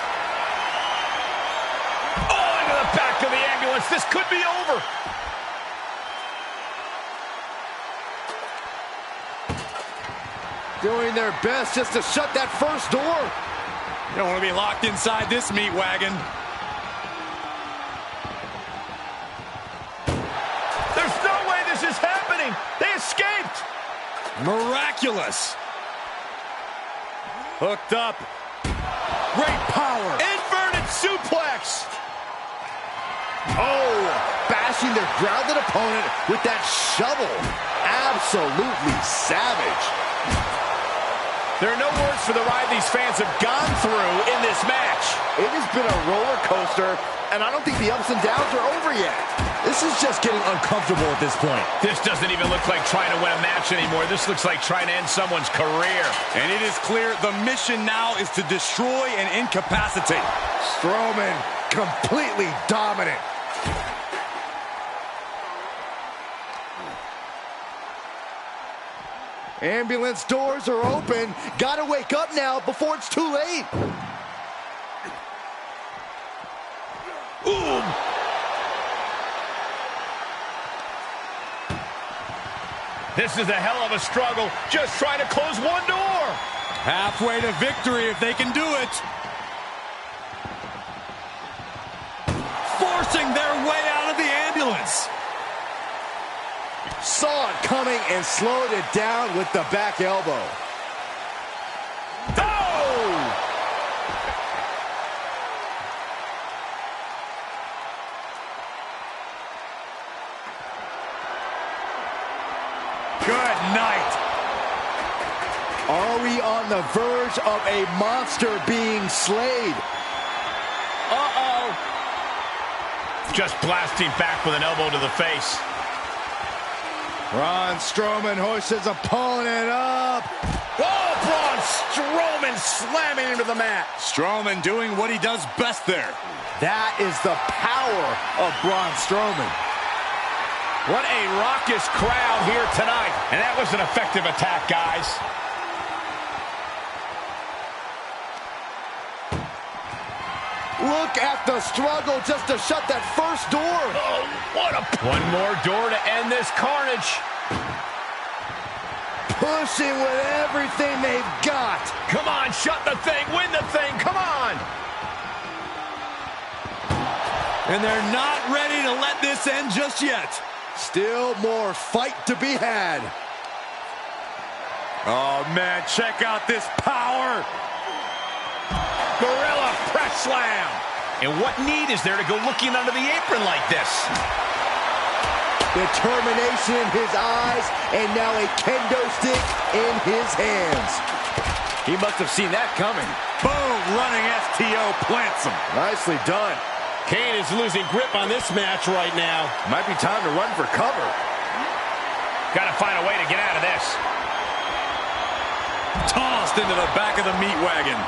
Oh, into the back of the ambulance. This could be over. Doing their best just to shut that first door. You don't want to be locked inside this meat wagon. There's no way this is happening. They escaped. Miraculous. Hooked up. Great power. Inverted suplex. Oh, bashing their grounded opponent with that shovel. Absolutely savage. There are no words for the ride these fans have gone through in this match. It has been a roller coaster, and I don't think the ups and downs are over yet. This is just getting uncomfortable at this point. This doesn't even look like trying to win a match anymore. This looks like trying to end someone's career. And it is clear the mission now is to destroy and incapacitate. Strowman completely dominant. Ambulance doors are open. Gotta wake up now before it's too late. Ooh. This is a hell of a struggle. Just trying to close one door. Halfway to victory if they can do it. Forcing their way out of the ambulance. Saw it coming and slowed it down with the back elbow. Oh! Good night. Are we on the verge of a monster being slayed? Uh-oh. Just blasting back with an elbow to the face. Braun Strowman hoists his opponent up. Oh, Braun Strowman slamming into the mat. Strowman doing what he does best there. That is the power of Braun Strowman. What a raucous crowd here tonight. And that was an effective attack, guys. Look at the struggle just to shut that first door. Oh, what a... One more door to end this carnage. Pushing with everything they've got. Come on, shut the thing, win the thing, come on. And they're not ready to let this end just yet. Still more fight to be had. Oh, man, check out this power. Gorilla press slam. And what need is there to go looking under the apron like this? Determination in his eyes, and now a kendo stick in his hands. He must have seen that coming. Boom, running STO plants him. Nicely done. Kane is losing grip on this match right now. Might be time to run for cover. Got to find a way to get out of this. Tossed into the back of the meat wagon.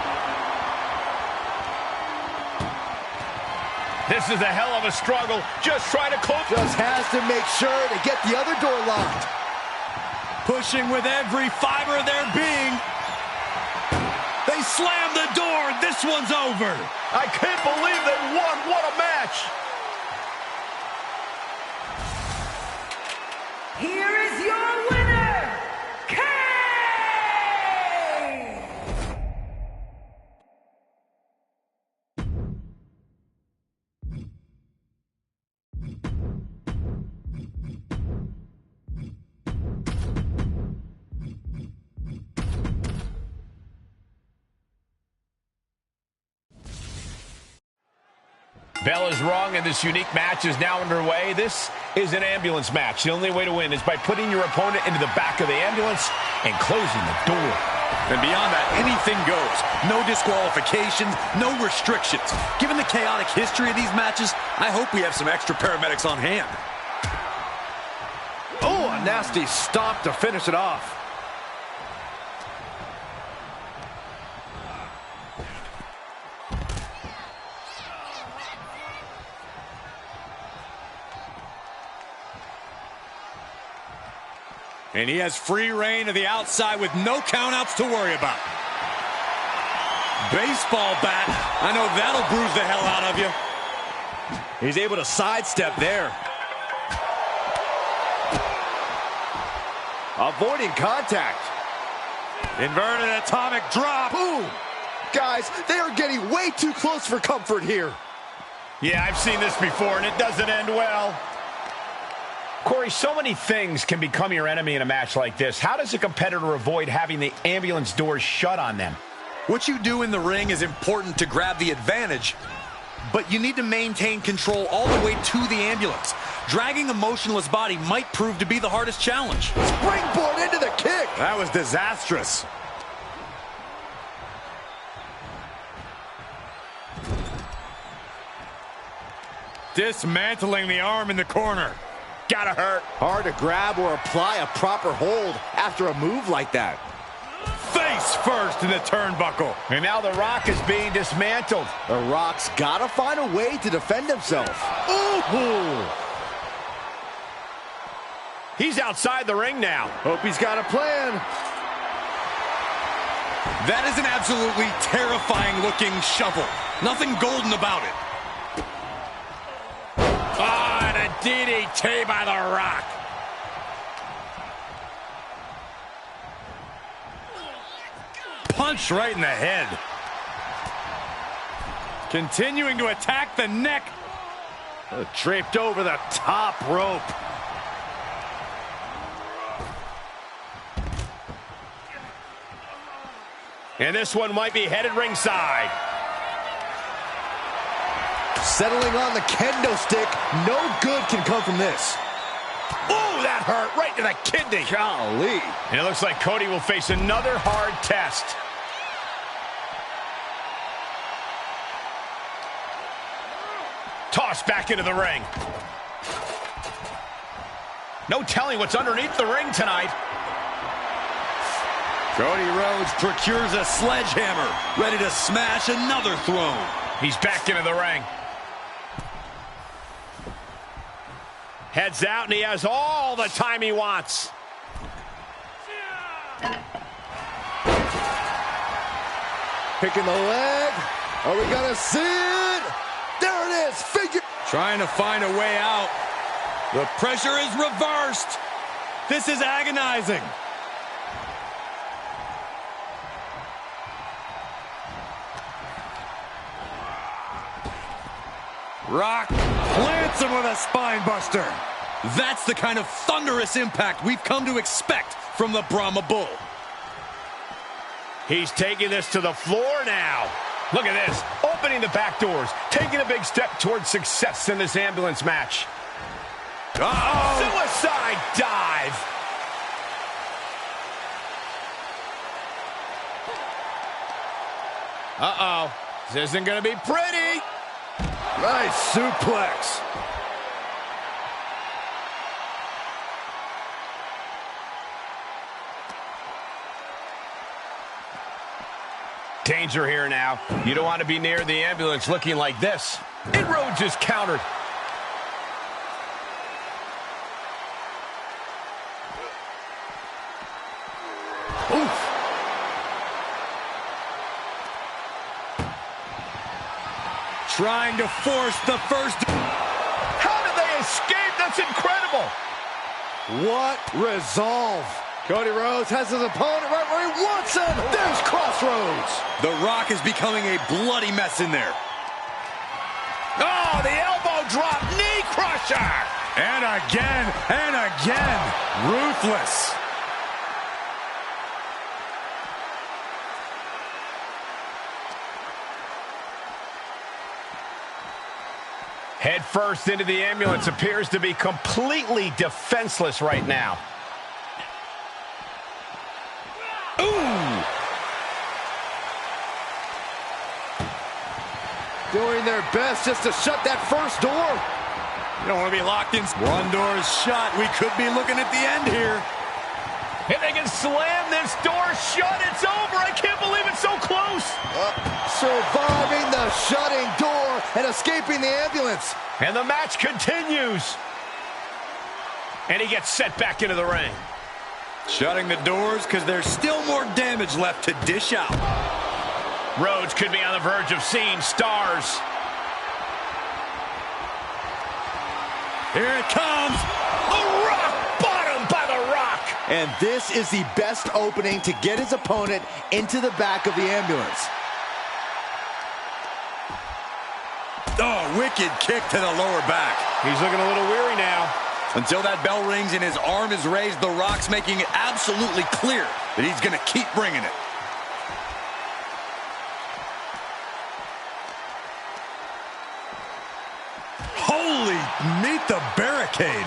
This is a hell of a struggle. Just try to close. Just has to make sure to get the other door locked. Pushing with every fiber of their being. They slam the door. This one's over. I can't believe they won. What a match. Here is your winner, Kane! Bell is wrong, and this unique match is now underway. This is an ambulance match. The only way to win is by putting your opponent into the back of the ambulance and closing the door. And beyond that, anything goes. No disqualifications, no restrictions. Given the chaotic history of these matches, I hope we have some extra paramedics on hand. Oh, a nasty stop to finish it off. And he has free reign of the outside with no countouts to worry about. Baseball bat. I know that'll bruise the hell out of you. He's able to sidestep there. Avoiding contact. Inverted atomic drop. Boom. Guys, they are getting way too close for comfort here. Yeah, I've seen this before, and it doesn't end well. Corey, so many things can become your enemy in a match like this. How does a competitor avoid having the ambulance doors shut on them? What you do in the ring is important to grab the advantage, but you need to maintain control all the way to the ambulance. Dragging a motionless body might prove to be the hardest challenge. Springboard into the kick. That was disastrous. Dismantling the arm in the corner. Gotta hurt. Hard to grab or apply a proper hold after a move like that. Face first in the turnbuckle. And now The Rock is being dismantled. The Rock's gotta find a way to defend himself. Ooh! He's outside the ring now. Hope he's got a plan. That is an absolutely terrifying-looking shovel. Nothing golden about it. Oh, and a DDT by The Rock. Punch right in the head. Continuing to attack the neck. Draped over the top rope. And this one might be headed ringside. Settling on the kendo stick. No good can come from this. Oh, that hurt right to the kidney. Golly. And it looks like Cody will face another hard test. Tossed back into the ring. No telling what's underneath the ring tonight. Cody Rhodes procures a sledgehammer, ready to smash another throne. He's back into the ring. Heads out, and he has all the time he wants. Picking the leg. Are we gonna see it? There it is. Figure. Trying to find a way out. The pressure is reversed. This is agonizing. Rock plants him with a spine buster. That's the kind of thunderous impact we've come to expect from the Brahma Bull. He's taking this to the floor now. Look at this, opening the back doors, taking a big step towards success in this ambulance match. Uh-oh! Suicide dive. Uh-oh, this isn't gonna be pretty. Nice suplex. Danger here now. You don't want to be near the ambulance looking like this. And Rhodes is countered. Oof. Trying to force the first. How did they escape? That's incredible. What resolve. Cody Rhodes has his opponent right where he wants him. There's Crossroads. The Rock is becoming a bloody mess in there. Oh, the elbow drop, knee crusher. And again, and again. Ruthless. Head first into the ambulance, appears to be completely defenseless right now. Doing their best just to shut that first door. You don't want to be locked in. One door is shut. We could be looking at the end here. If they can slam this door shut, it's over. I can't believe it's so close. Surviving the shutting door and escaping the ambulance. And the match continues. And he gets set back into the ring. Shutting the doors because there's still more damage left to dish out. Rhodes could be on the verge of seeing stars. Here it comes. A rock bottom by The Rock. And this is the best opening to get his opponent into the back of the ambulance. Oh, wicked kick to the lower back. He's looking a little weary now. Until that bell rings and his arm is raised, The Rock's making it absolutely clear that he's going to keep bringing it. Holy, meet the barricade.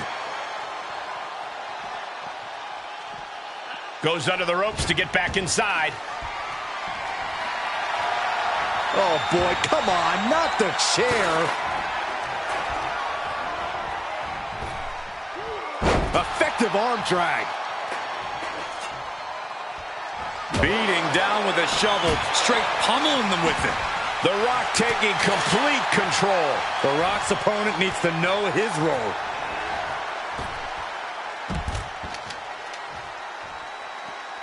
Goes under the ropes to get back inside. Oh, boy, come on, not the chair. Effective arm drag. Beating down with a shovel, straight pummeling them with it. The Rock taking complete control. The Rock's opponent needs to know his role.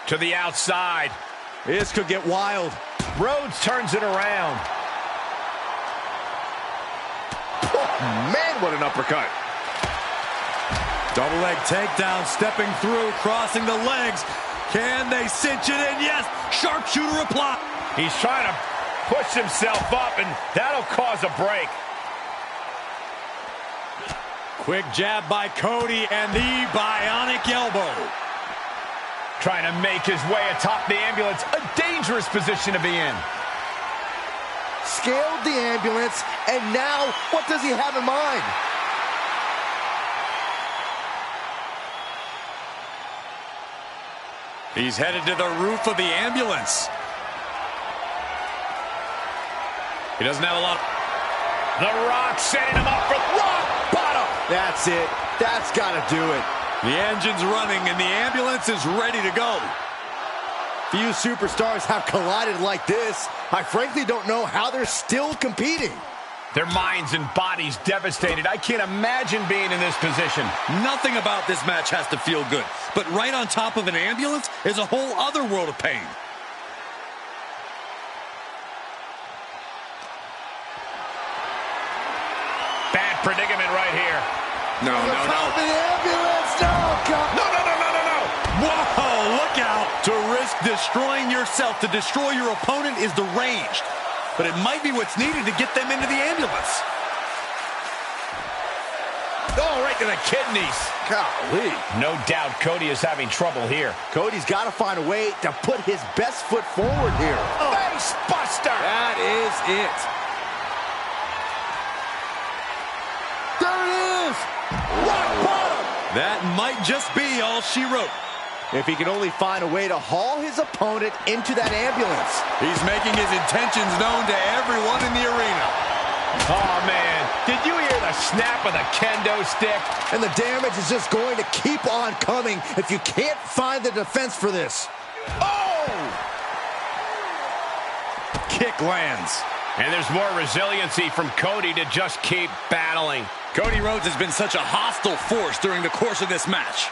To the outside. This could get wild. Rhodes turns it around. Oh, man, what an uppercut. Double leg takedown, stepping through, crossing the legs. Can they cinch it in? Yes, sharpshooter apply. He's trying to push himself up, and that'll cause a break. Quick jab by Cody and the bionic elbow. Trying to make his way atop the ambulance. A dangerous position to be in. Scaled the ambulance, and now what does he have in mind? He's headed to the roof of the ambulance. He doesn't have a lot. The Rock setting him up for rock bottom. That's it. That's got to do it. The engine's running and the ambulance is ready to go. Few superstars have collided like this. I frankly don't know how they're still competing. Their minds and bodies devastated. I can't imagine being in this position. Nothing about this match has to feel good, but right on top of an ambulance is a whole other world of pain. Bad predicament right here. No. Top of the ambulance. No, God. No. Whoa, look out. To risk destroying yourself, to destroy your opponent is deranged. But it might be what's needed to get them into the ambulance. Oh, right to the kidneys. Golly. No doubt Cody is having trouble here. Cody's got to find a way to put his best foot forward here. Face buster. That is it. There it is. Rock bottom. That might just be all she wrote. If he can only find a way to haul his opponent into that ambulance. He's making his intentions known to everyone in the arena. Oh, man. Did you hear the snap of the kendo stick? And the damage is just going to keep on coming if you can't find the defense for this. Oh! Kick lands. And there's more resiliency from Cody to just keep battling. Cody Rhodes has been such a hostile force during the course of this match.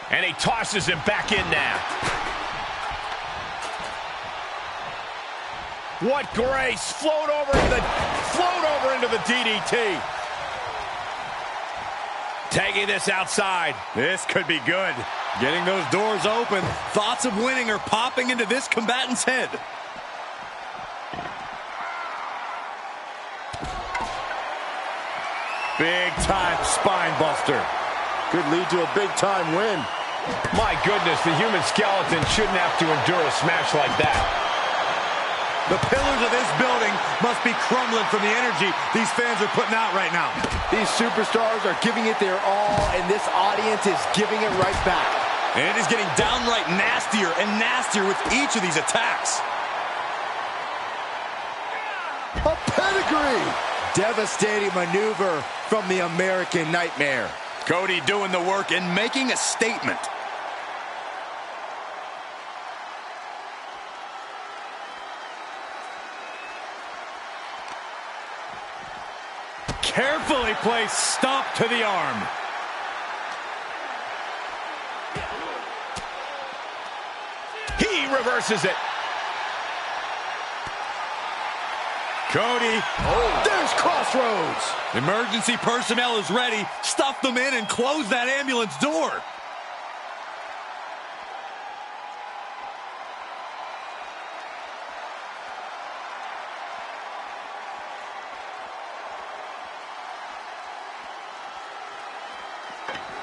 And he tosses him back in now. What grace! Float over into the DDT. Taking this outside. This could be good. Getting those doors open. Thoughts of winning are popping into this combatant's head. Big time spine buster. Could lead to a big time win. My goodness, the human skeleton shouldn't have to endure a smash like that. The pillars of this building must be crumbling from the energy these fans are putting out right now. These superstars are giving it their all, and this audience is giving it right back. And it is getting downright nastier and nastier with each of these attacks. A pedigree! Devastating maneuver from the American Nightmare. Cody doing the work and making a statement. Carefully placed stomp to the arm. He reverses it. Cody. Oh, there's Crossroads. Emergency personnel is ready. Stuff them in and close that ambulance door.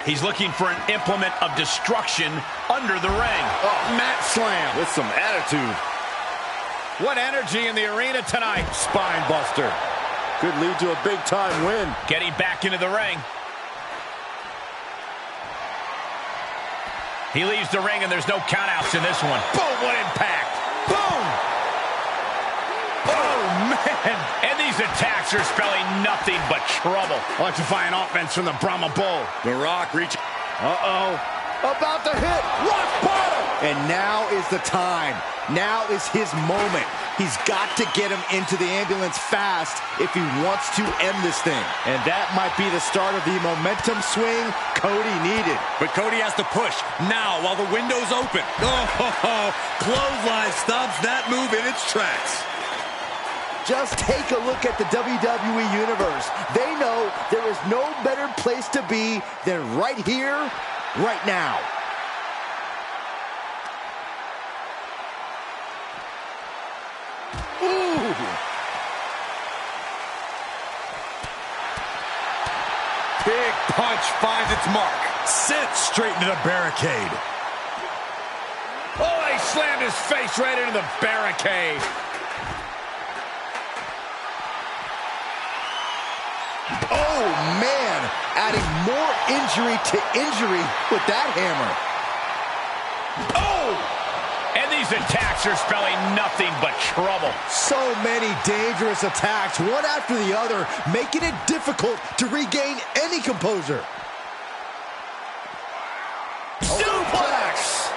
He's looking for an implement of destruction under the ring. Oh, mat slam. With some attitude. What energy in the arena tonight. Spine buster. Could lead to a big time win. Getting back into the ring. He leaves the ring and there's no countouts in this one. Boom, what impact. Boom. Oh, man. And these attacks are spelling nothing but trouble. Electrifying offense from the Brahma Bull. The Rock reaching. Uh-oh. About to hit. Rock bottom. And now is the time. Now is his moment. He's got to get him into the ambulance fast if he wants to end this thing. And that might be the start of the momentum swing Cody needed. But Cody has to push now while the window's open. Oh, clothesline stops that move in its tracks. Just take a look at the WWE Universe. They know there is no better place to be than right here, right now. Ooh. Big punch finds its mark. Sent straight into the barricade. Oh, he slammed his face right into the barricade. Oh, man. Adding more injury to injury with that hammer. Oh! And these attacks are spelling nothing but trouble. So many dangerous attacks, one after the other, making it difficult to regain any composure. Suplex!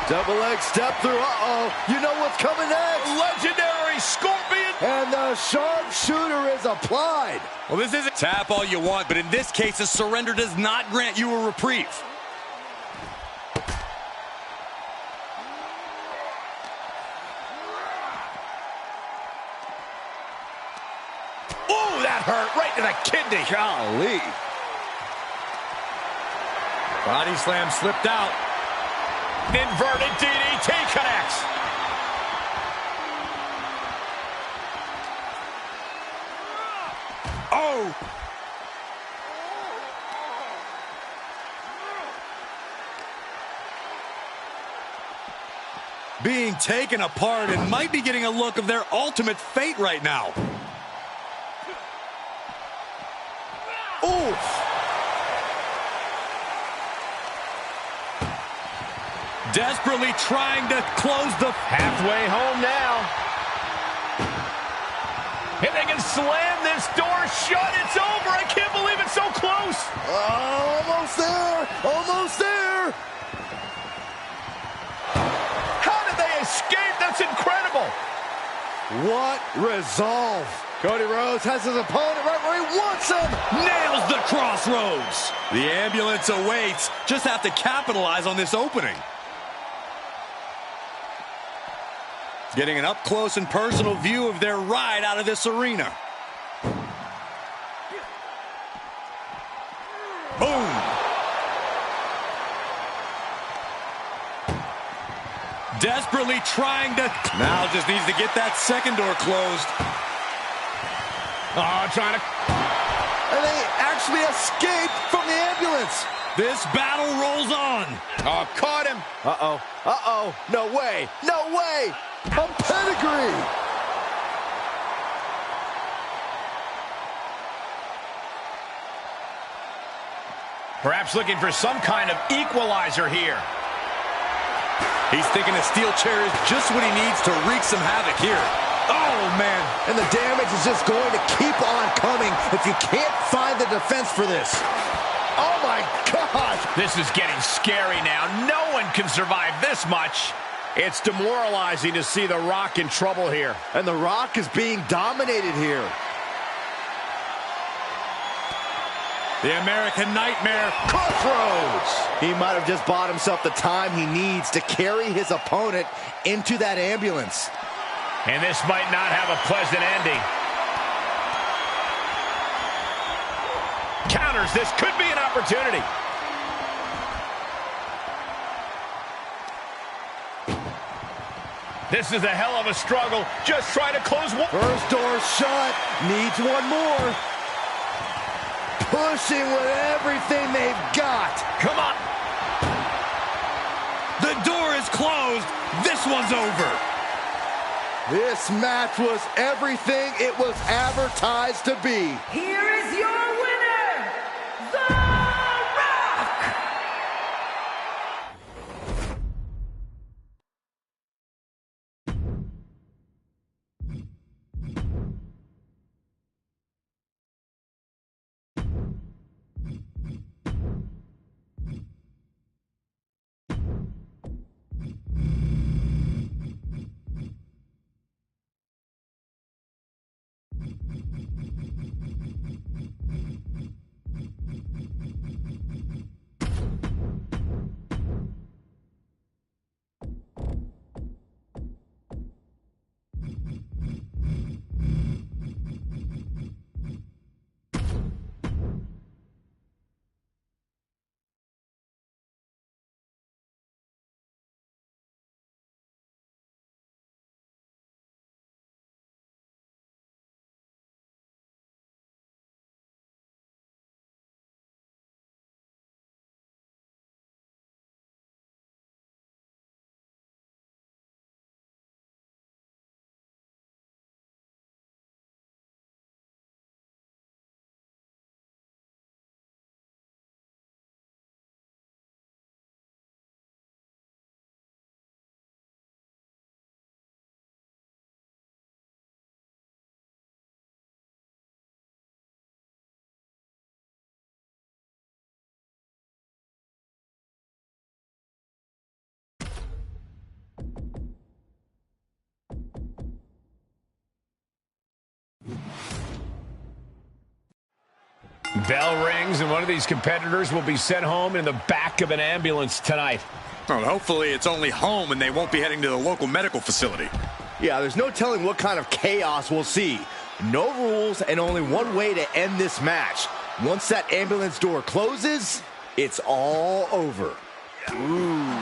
Double leg step through. Uh-oh. You know what's coming next. Legendary Scorpion! And the sharpshooter is applied. Well, this isn't tap all you want, but in this case, a surrender does not grant you a reprieve. Oh, that hurt right to the kidney. Golly. Body slam slipped out. Inverted DDT connects. Oh! Being taken apart and might be getting a look of their ultimate fate right now. Oof. Desperately trying to close the... Halfway home now. If they can slam this door shut, it's over. I can't believe it's so close. Almost there. Almost there. How did they escape? That's incredible. What resolve. Cody Rhodes has his opponent right where he wants him. Nails the crossroads. The ambulance awaits. Just have to capitalize on this opening. Getting an up-close and personal view of their ride out of this arena. Boom! Desperately trying to... Now just needs to get that second door closed. Oh, trying to... And they actually escaped from the ambulance. This battle rolls on. Oh, caught him. Uh-oh. Uh-oh. No way. No way. A pedigree. Perhaps looking for some kind of equalizer here. He's thinking a steel chair is just what he needs to wreak some havoc here. Oh, man. And the damage is just going to keep on coming if you can't find the defense for this. Oh, my God. This is getting scary now. No one can survive this much. It's demoralizing to see The Rock in trouble here. And The Rock is being dominated here. The American Nightmare. Crossroads. He might have just bought himself the time he needs to carry his opponent into that ambulance. And this might not have a pleasant ending. Counters. This could be an opportunity. This is a hell of a struggle. Just try to close one. First door shut. Needs one more. Pushing with everything they've got. Come on. The door is closed. This one's over. This match was everything it was advertised to be. Here is your winner, The Rock! Bell rings, and one of these competitors will be sent home in the back of an ambulance tonight. Well, hopefully it's only home and they won't be heading to the local medical facility. Yeah, there's no telling what kind of chaos we'll see. No rules and only one way to end this match. Once that ambulance door closes, it's all over. Ooh.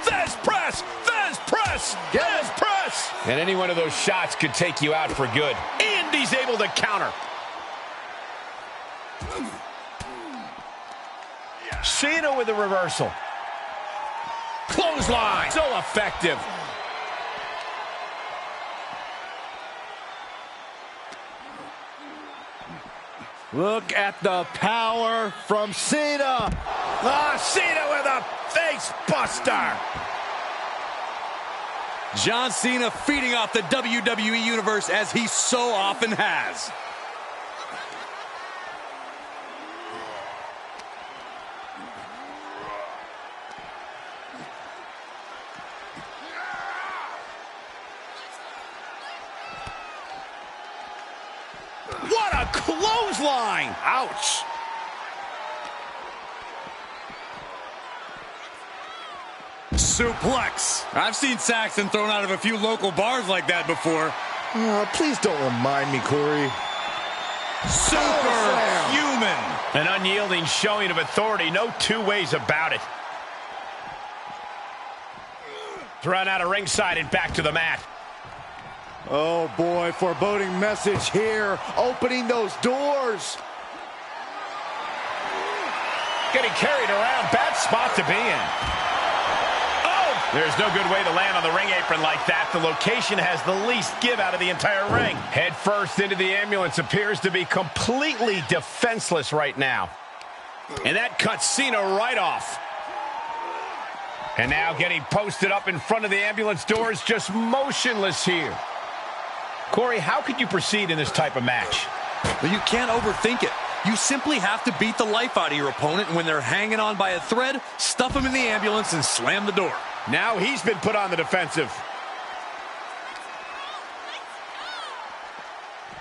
Fez press! Fez press! Fez press! And any one of those shots could take you out for good. And he's able to counter. Cena with a reversal. Clothesline. So effective. Look at the power from Cena. Cena with a face buster. John Cena feeding off the WWE Universe as he so often has. What a clothesline! Ouch! Suplex. I've seen Saxton thrown out of a few local bars like that before. Please don't remind me, Corey. Superhuman. An unyielding showing of authority, no two ways about it. Thrown out of ringside and back to the mat. Oh boy, foreboding message here. Opening those doors. Getting carried around, bad spot to be in. Oh! There's no good way to land on the ring apron like that. The location has the least give out of the entire ring. Head first into the ambulance, appears to be completely defenseless right now. And that cuts Cena right off. And now getting posted up in front of the ambulance doors, just motionless here. Corey, how could you proceed in this type of match? Well, you can't overthink it. You simply have to beat the life out of your opponent, and when they're hanging on by a thread, stuff them in the ambulance and slam the door. Now he's been put on the defensive.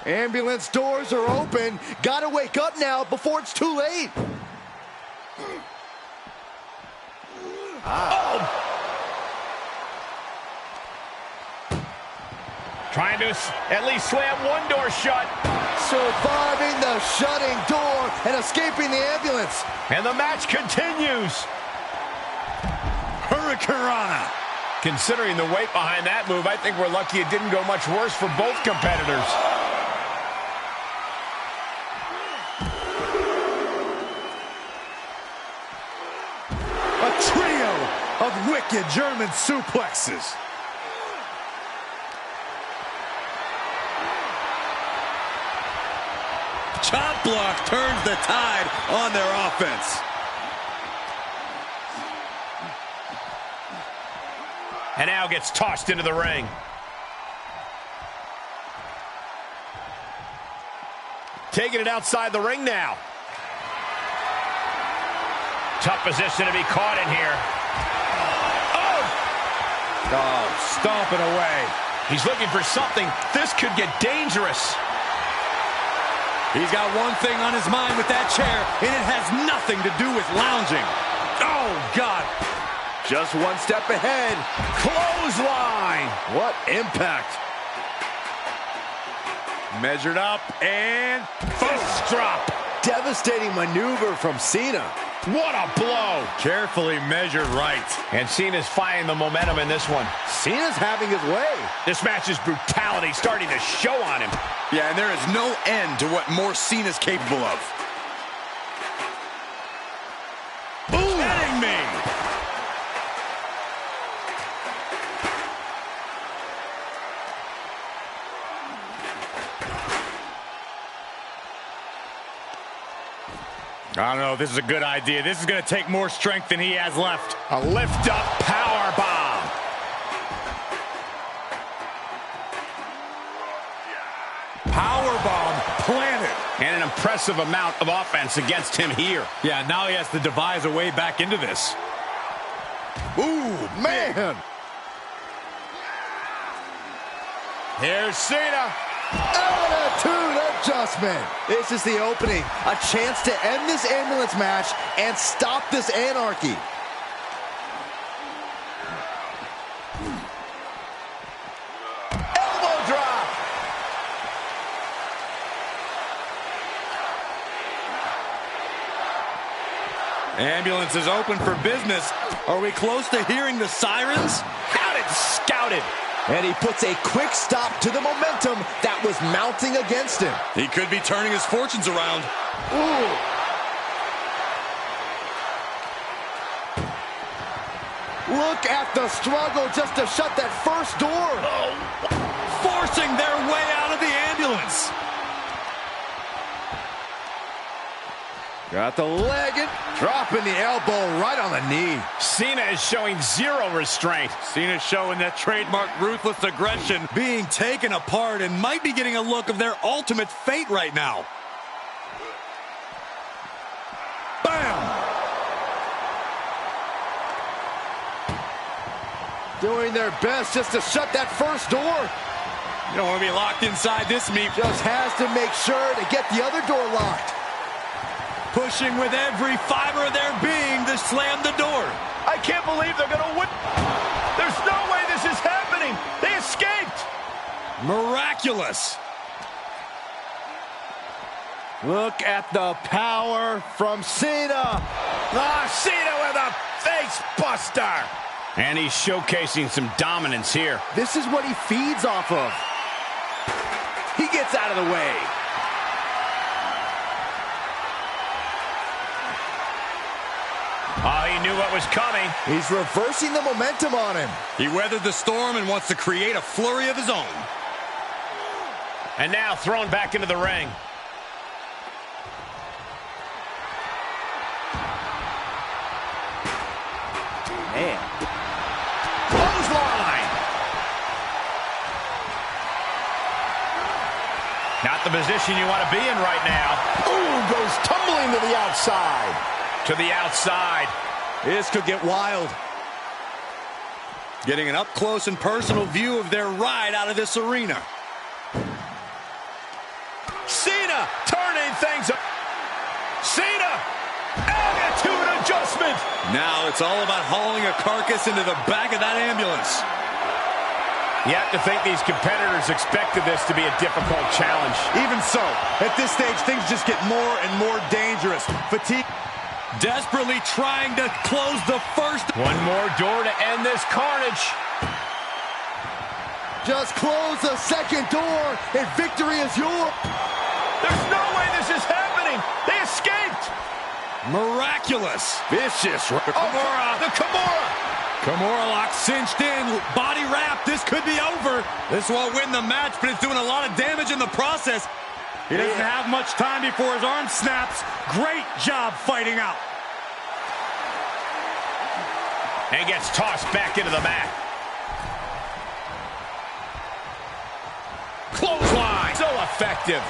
Ambulance doors are open. Gotta wake up now before it's too late. Oh! Trying to at least slam one door shut. Surviving the shutting door and escaping the ambulance. And the match continues. Hurricanrana. Considering the weight behind that move, I think we're lucky it didn't go much worse for both competitors. A trio of wicked German suplexes. Chop block turns the tide on their offense. And now gets tossed into the ring. Taking it outside the ring now. Tough position to be caught in here. Oh, stomping away. He's looking for something. This could get dangerous. He's got one thing on his mind with that chair, and it has nothing to do with lounging. Oh, God. Just one step ahead. Clothesline. What impact. Measured up and Fist drop. Devastating maneuver from Cena. What a blow. carefully measured right. And Cena's finding the momentum in this one. Cena's having his way. This match's brutality starting to show on him. Yeah, and there is no end to what more Cena's capable of. Kidding me. I don't know if this is a good idea. This is going to take more strength than he has left. A lift-up power bomb. Power bomb planted. And an impressive amount of offense against him here. Yeah, now he has to devise a way back into this. Ooh, man. Here's Cena. Attitude adjustment. This is the opening. A chance to end this ambulance match and stop this anarchy. Elbow drop. Ambulance is open for business. Are we close to hearing the sirens? Counted, scouted. And he puts a quick stop to the momentum that was mounting against him. He could be turning his fortunes around. Ooh. Look at the struggle just to shut that first door. Forcing their way out of the ambulance. Got the leg and dropping the elbow right on the knee. Cena is showing zero restraint. Cena showing that trademark ruthless aggression, being taken apart, and might be getting a look of their ultimate fate right now. Bam! Doing their best just to shut that first door. You don't want to be locked inside this meat. Just has to make sure to get the other door locked. Pushing with every fiber of their being to slam the door. I can't believe they're going to win. There's no way this is happening. They escaped. Miraculous. Look at the power from Cena. Cena with a face buster. And he's showcasing some dominance here. This is what he feeds off of. He gets out of the way. Oh, he knew what was coming. He's reversing the momentum on him. He weathered the storm and wants to create a flurry of his own. And now thrown back into the ring. Man. Clothesline. Not the position you want to be in right now. Ooh, goes tumbling to the outside. To the outside. This could get wild. Getting an up-close and personal view of their ride out of this arena. Cena turning things up. Cena. Attitude adjustment. Now it's all about hauling a carcass into the back of that ambulance. You have to think these competitors expected this to be a difficult challenge. Even so, at this stage, things just get more and more dangerous. Fatigue. Desperately trying to close the first. One more door to end this carnage. Just close the second door, and victory is yours. There's no way this is happening. They escaped. Miraculous. Vicious. The Kimura. The Kimura. Kimura lock cinched in. Body wrap. This could be over. This won't win the match, but it's doing a lot of damage in the process. He doesn't have much time before his arm snaps. Great job fighting out. And gets tossed back into the mat. Clothesline. So effective.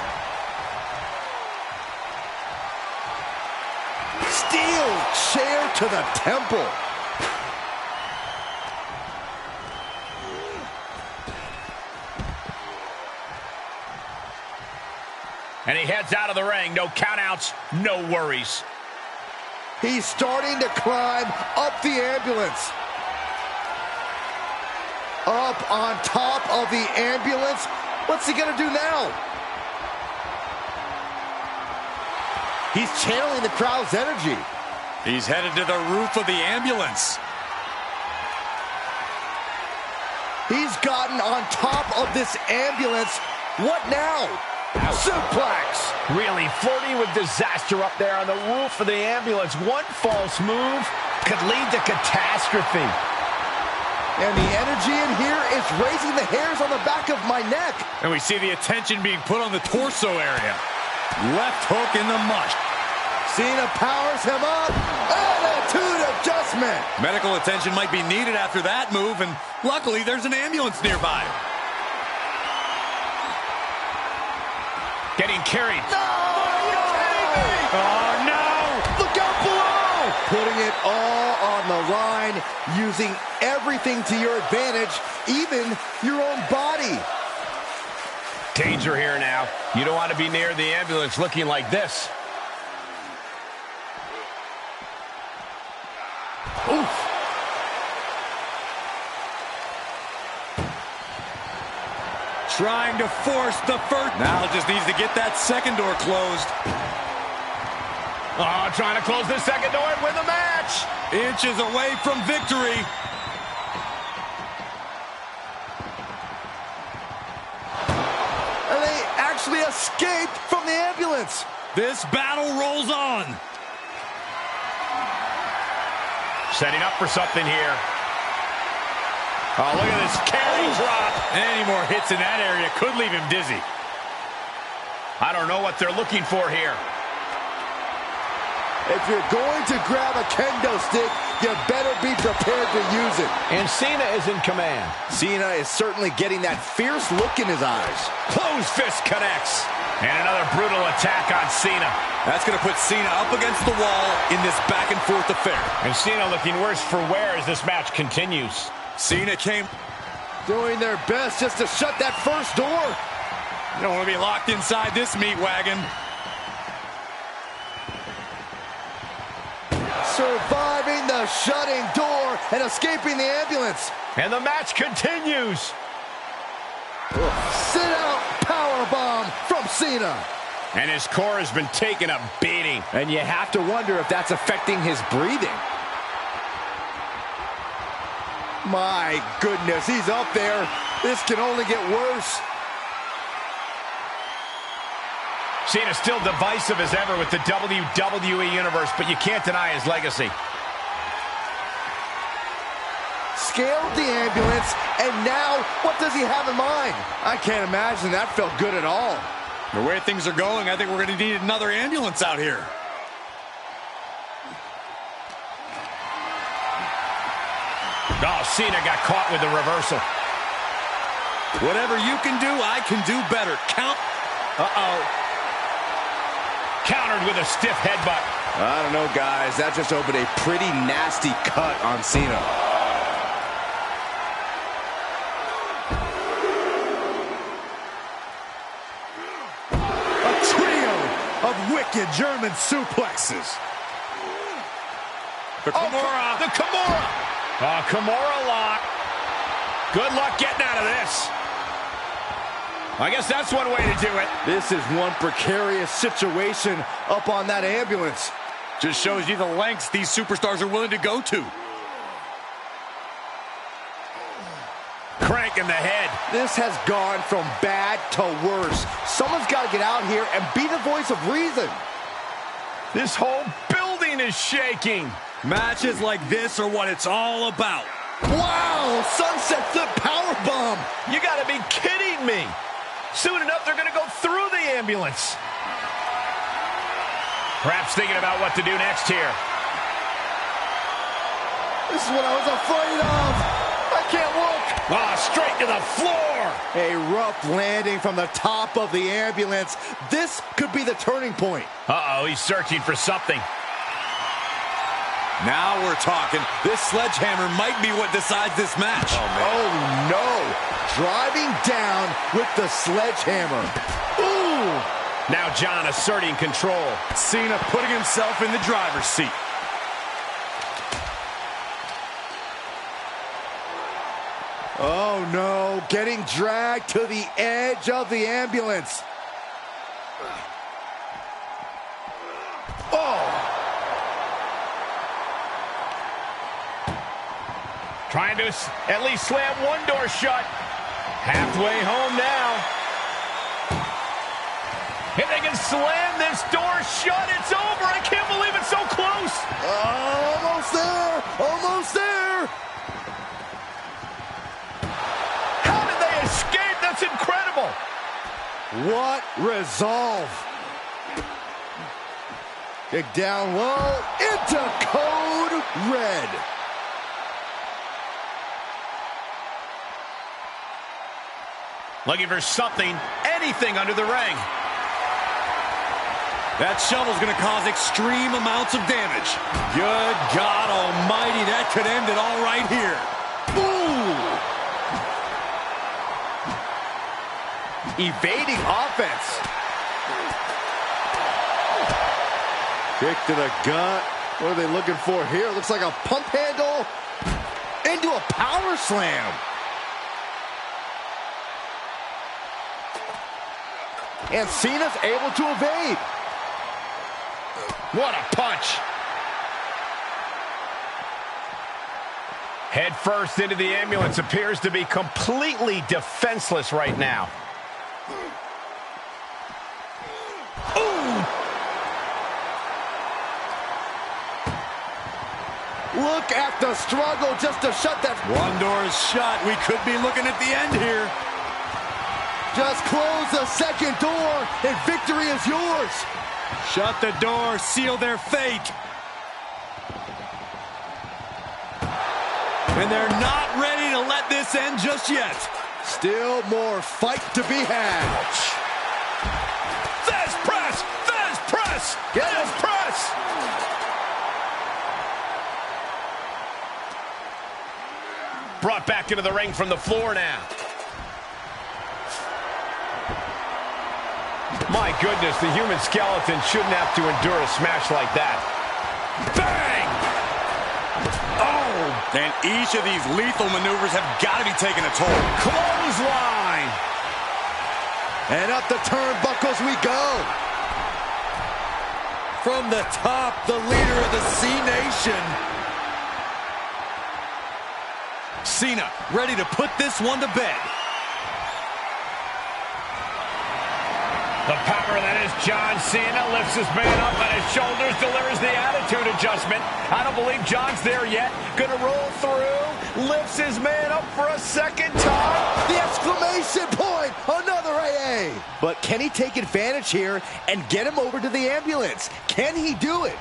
Steel chair to the temple. And he heads out of the ring. No countouts, no worries. He's starting to climb up the ambulance. Up on top of the ambulance. What's he gonna do now? He's channeling the crowd's energy. He's headed to the roof of the ambulance. He's gotten on top of this ambulance. What now? Suplex. Really flirting with disaster up there on the roof of the ambulance. One false move could lead to catastrophe. And the energy in here is raising the hairs on the back of my neck. And we see the attention being put on the torso area. Left hook in the mush. Cena powers him up. Attitude adjustment. Medical attention might be needed after that move, and luckily there's an ambulance nearby. Getting carried. No! Are you kidding me? Oh, no! Look out below! Putting it all on the line, using everything to your advantage, even your own body. danger here now. You don't want to be near the ambulance looking like this. Oof. Trying to force the first. Now just needs to get that second door closed. Oh, trying to close the second door and win the match. Inches away from victory. And they actually escaped from the ambulance. This battle rolls on. Setting up for something here. Oh, look at this carry drop. Any more hits in that area could leave him dizzy. I don't know what they're looking for here. If you're going to grab a kendo stick, you better be prepared to use it. And Cena is in command. Cena is certainly getting that fierce look in his eyes. Closed fist connects. And another brutal attack on Cena. That's going to put Cena up against the wall in this back and forth affair. And Cena looking worse for wear as this match continues. Cena came Doing their best just to shut that first door. You don't want to be locked inside this meat wagon. Surviving the shutting door and escaping the ambulance. And the match continues. Sit out powerbomb from Cena. And his core has been taking a beating. And you have to wonder if that's affecting his breathing. My goodness, he's up there. This can only get worse. Cena's still divisive as ever with the WWE Universe, but you can't deny his legacy. Scaled the ambulance, and now what does he have in mind? I can't imagine that felt good at all. The way things are going, I think we're going to need another ambulance out here. Oh, Cena got caught with the reversal. Whatever you can do, I can do better. Count. Uh-oh. Countered with a stiff headbutt. I don't know, guys. That just opened a pretty nasty cut on Cena. A trio of wicked German suplexes. The Kimura. The Kimura. Kimura lock. Good luck getting out of this. I guess that's one way to do it. This is one precarious situation up on that ambulance. Just shows you the lengths these superstars are willing to go to. Crank in the head. This has gone from bad to worse. Someone's got to get out here and be the voice of reason. This whole building is shaking. Matches like this are what it's all about. Wow, sunset flip powerbomb. You got to be kidding me. Soon enough, they're going to go through the ambulance. Perhaps thinking about what to do next here. This is what I was afraid of. I can't look. Straight to the floor. A rough landing from the top of the ambulance. This could be the turning point. Uh-oh, he's searching for something. Now we're talking. This sledgehammer might be what decides this match. Oh, no. Driving down with the sledgehammer. Ooh. Now John asserting control. Cena putting himself in the driver's seat. Oh, no. Getting dragged to the edge of the ambulance. Oh. Trying to at least slam one door shut. Halfway home now. If they can slam this door shut, it's over. I can't believe it's so close. Almost there. Almost there. How did they escape? That's incredible. What resolve. Kick down low into code red. Looking for something, anything under the ring. That shovel's going to cause extreme amounts of damage. Good God almighty, that could end it all right here. Ooh! evading offense. Kick to the gut. What are they looking for here? Looks like a pump handle into a power slam. And Cena's able to evade. What a punch. Head first into the ambulance. Appears to be completely defenseless right now. Ooh. Look at the struggle just to shut that. One door is shut. We could be looking at the end here. Just close the second door and victory is yours. Shut the door, seal their fate. And they're not ready to let this end just yet. Still more fight to be had. Fez press! Fez press! Fez press! Brought back into the ring from the floor now. My goodness, the human skeleton shouldn't have to endure a smash like that. Bang! Oh! And each of these lethal maneuvers have got to be taking a toll. Clothesline! And up the turnbuckles we go. From the top, the leader of the C-Nation. Cena ready to put this one to bed. The power that is John Cena lifts his man up on his shoulders, delivers the attitude adjustment. I don't believe John's there yet. Gonna roll through, lifts his man up for a second time. The exclamation point, another AA. But can he take advantage here and get him over to the ambulance? Can he do it?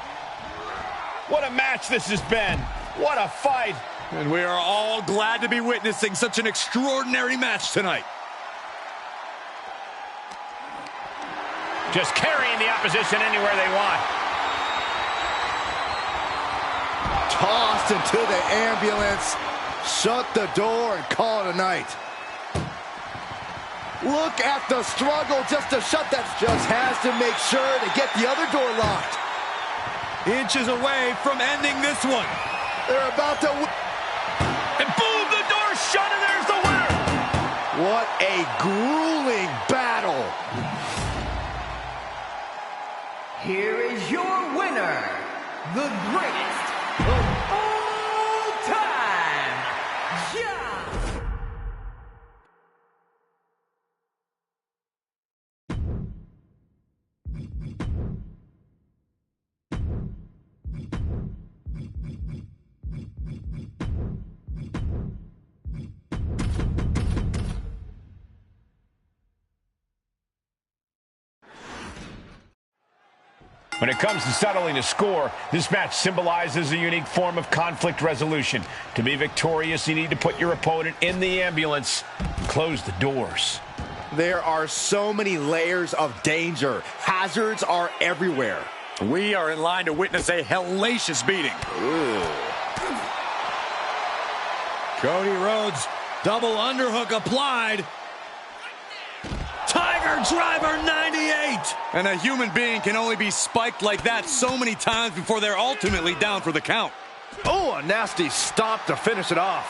What a match this has been. What a fight. And we are all glad to be witnessing such an extraordinary match tonight. Just carrying the opposition anywhere they want. Tossed into the ambulance. Shut the door and call it a night. Look at the struggle just to shut that. Just has to make sure to get the other door locked. Inches away from ending this one. They're about to... And boom, the door's shut and there's the winner. What a grueling battle. Here is your winner, the greatest of all time, John. When it comes to settling a score, this match symbolizes a unique form of conflict resolution. To be victorious, you need to put your opponent in the ambulance and close the doors. There are so many layers of danger. Hazards are everywhere. We are in line to witness a hellacious beating. Cody Rhodes, double underhook applied. Tiger Driver 98! And a human being can only be spiked like that so many times before they're ultimately down for the count. Oh, a nasty stop to finish it off.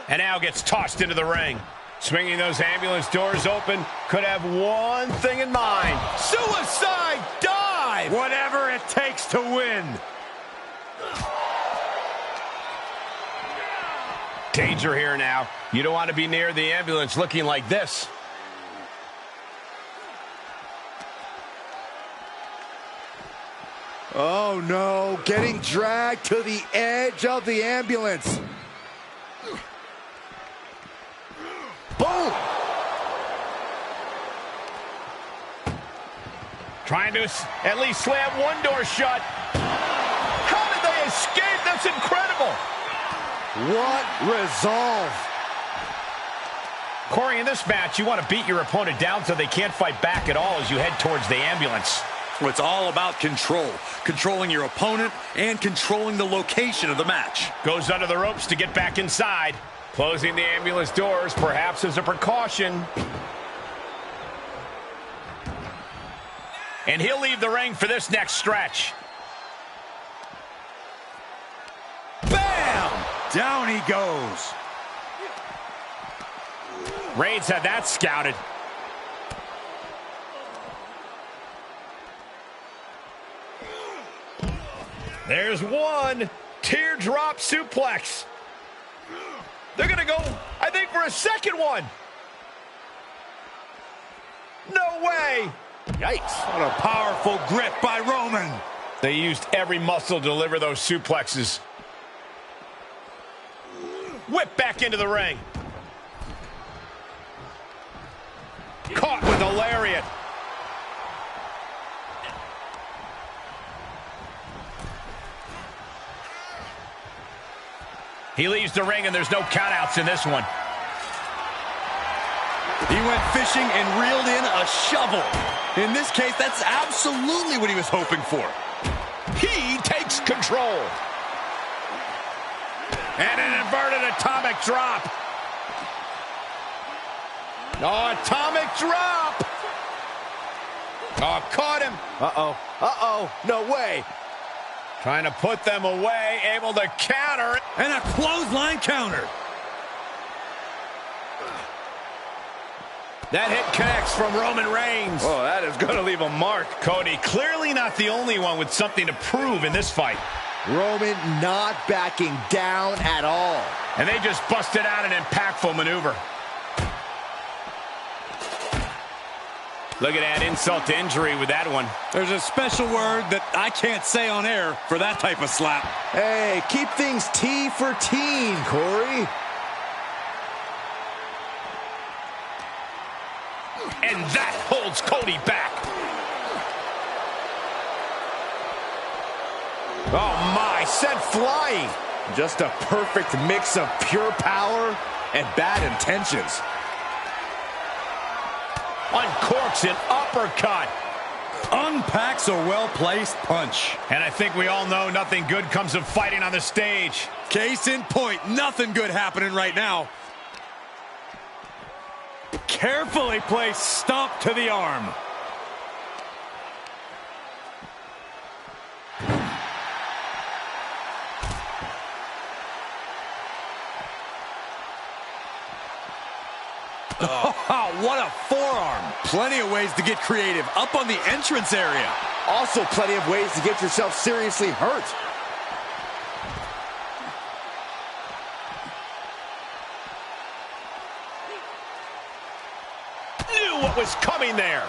And now gets tossed into the ring. Swinging those ambulance doors open, could have one thing in mind. Suicide dive! Whatever it takes to win. Danger here now. You don't want to be near the ambulance looking like this. Oh no, getting dragged to the edge of the ambulance. Boom! Trying to at least slam one door shut. How did they escape? That's incredible. What resolve. Corey, in this match, you want to beat your opponent down so they can't fight back at all as you head towards the ambulance. It's all about control. Controlling your opponent and controlling the location of the match. Goes under the ropes to get back inside. Closing the ambulance doors, perhaps as a precaution. And he'll leave the ring for this next stretch. Bam! Down he goes. Reigns had that scouted. There's one. Teardrop suplex. They're going to go, I think, for a second one. No way. Yikes. What a powerful grip by Roman. They used every muscle to deliver those suplexes. Whip back into the ring. Caught with a lariat. He leaves the ring and there's no countouts in this one. He went fishing and reeled in a shovel. In this case, that's absolutely what he was hoping for. He takes control. And an inverted atomic drop. Oh, atomic drop. Oh, caught him. Uh-oh. Uh-oh. No way. Trying to put them away, able to counter. And a clothesline counter. That hit connects from Roman Reigns. Oh, that is going to leave a mark. Cody, clearly not the only one with something to prove in this fight. Roman not backing down at all. And they just busted out an impactful maneuver. Look at that, insult to injury with that one. There's a special word that I can't say on air for that type of slap. Hey, keep things T for teen, Corey. And that holds Cody back. Oh my, sent flying. Just a perfect mix of pure power and bad intentions. Uncorks an uppercut. Unpacks a well-placed punch. And I think we all know nothing good comes of fighting on the stage. Case in point, nothing good happening right now. Carefully placed stomp to the arm. Oh, what a forearm. Plenty of ways to get creative. Up on the entrance area. Also plenty of ways to get yourself seriously hurt. Knew what was coming there.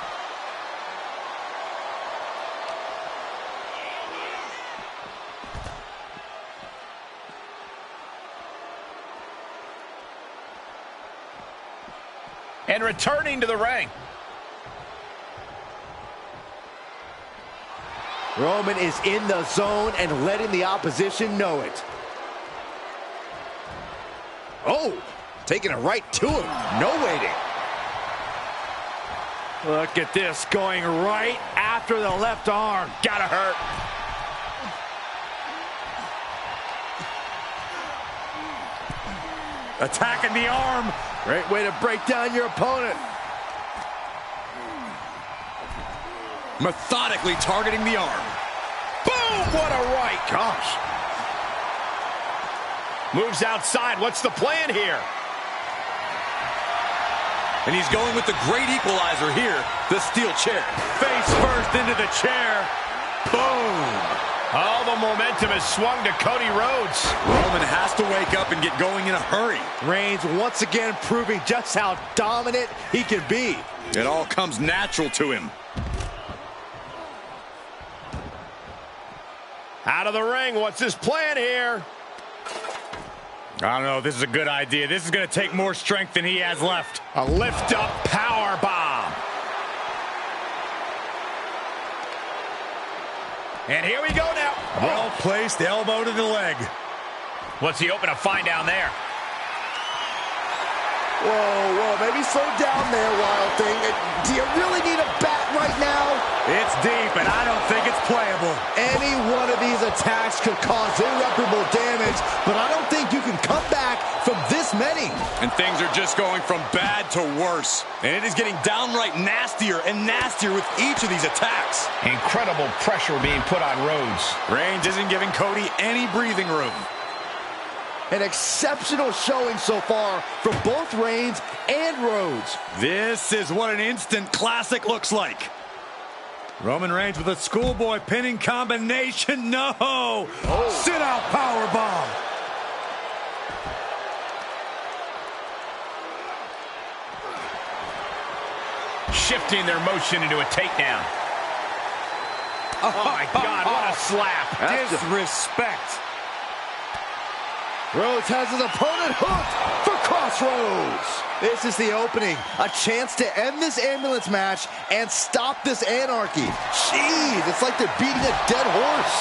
And returning to the ring. Roman is in the zone and letting the opposition know it. Oh, taking it right to him. No waiting. Look at this, going right after the left arm. Gotta hurt. Attacking the arm. Great way to break down your opponent. Methodically targeting the arm. Boom, what a right. Gosh. Moves outside. What's the plan here? And he's going with the great equalizer here, the steel chair. Face first into the chair. Boom. All the momentum has swung to Cody Rhodes. Roman has to wake up and get going in a hurry. Reigns once again proving just how dominant he can be. It all comes natural to him. Out of the ring. What's his plan here? I don't know if this is a good idea. This is going to take more strength than he has left. A lift-up power bomb. And here we go now. Well-placed elbow to the leg. What's he hoping to find down there? Whoa, whoa, maybe slow down there, Wild Thing. Do you really need a bat right now? It's deep, and I don't think it's playable. Any one of these attacks could cause irreparable damage, but I don't think you can come back from this many. And things are just going from bad to worse. And it is getting downright nastier and nastier with each of these attacks. Incredible pressure being put on Rhodes. Reigns isn't giving Cody any breathing room. An exceptional showing so far from both Reigns and Rhodes. This is what an instant classic looks like. Roman Reigns with a schoolboy pinning combination. No! Oh. Sit-out powerbomb. Shifting their motion into a takedown. Oh my God, what a slap. Disrespect. Rhodes has his opponent hooked for crossroads. This is the opening. A chance to end this ambulance match and stop this anarchy. Jeez, it's like they're beating a dead horse.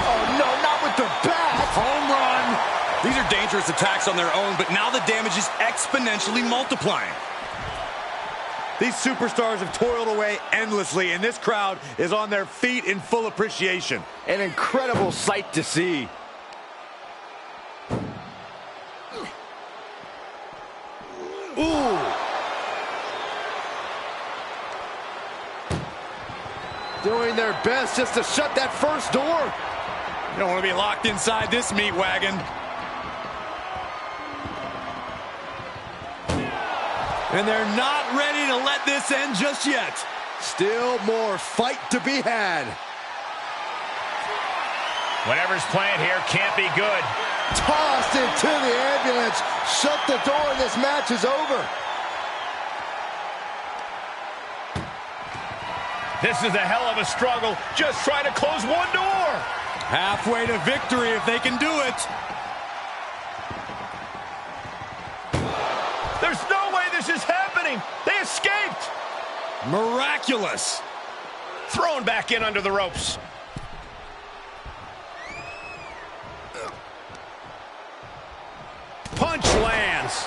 Oh no, not with their bat. Home run. These are dangerous attacks on their own, but now the damage is exponentially multiplying. These superstars have toiled away endlessly, and this crowd is on their feet in full appreciation. An incredible sight to see. Ooh. Doing their best just to shut that first door. You don't want to be locked inside this meat wagon. And they're not ready to let this end just yet. Still more fight to be had. Whatever's playing here can't be good. Tossed into the ambulance. Shut the door and this match is over. This is a hell of a struggle. Just trying to close one door. Halfway to victory if they can do it. There's no way this is happening. They escaped. Miraculous. Thrown back in under the ropes. Punch lands.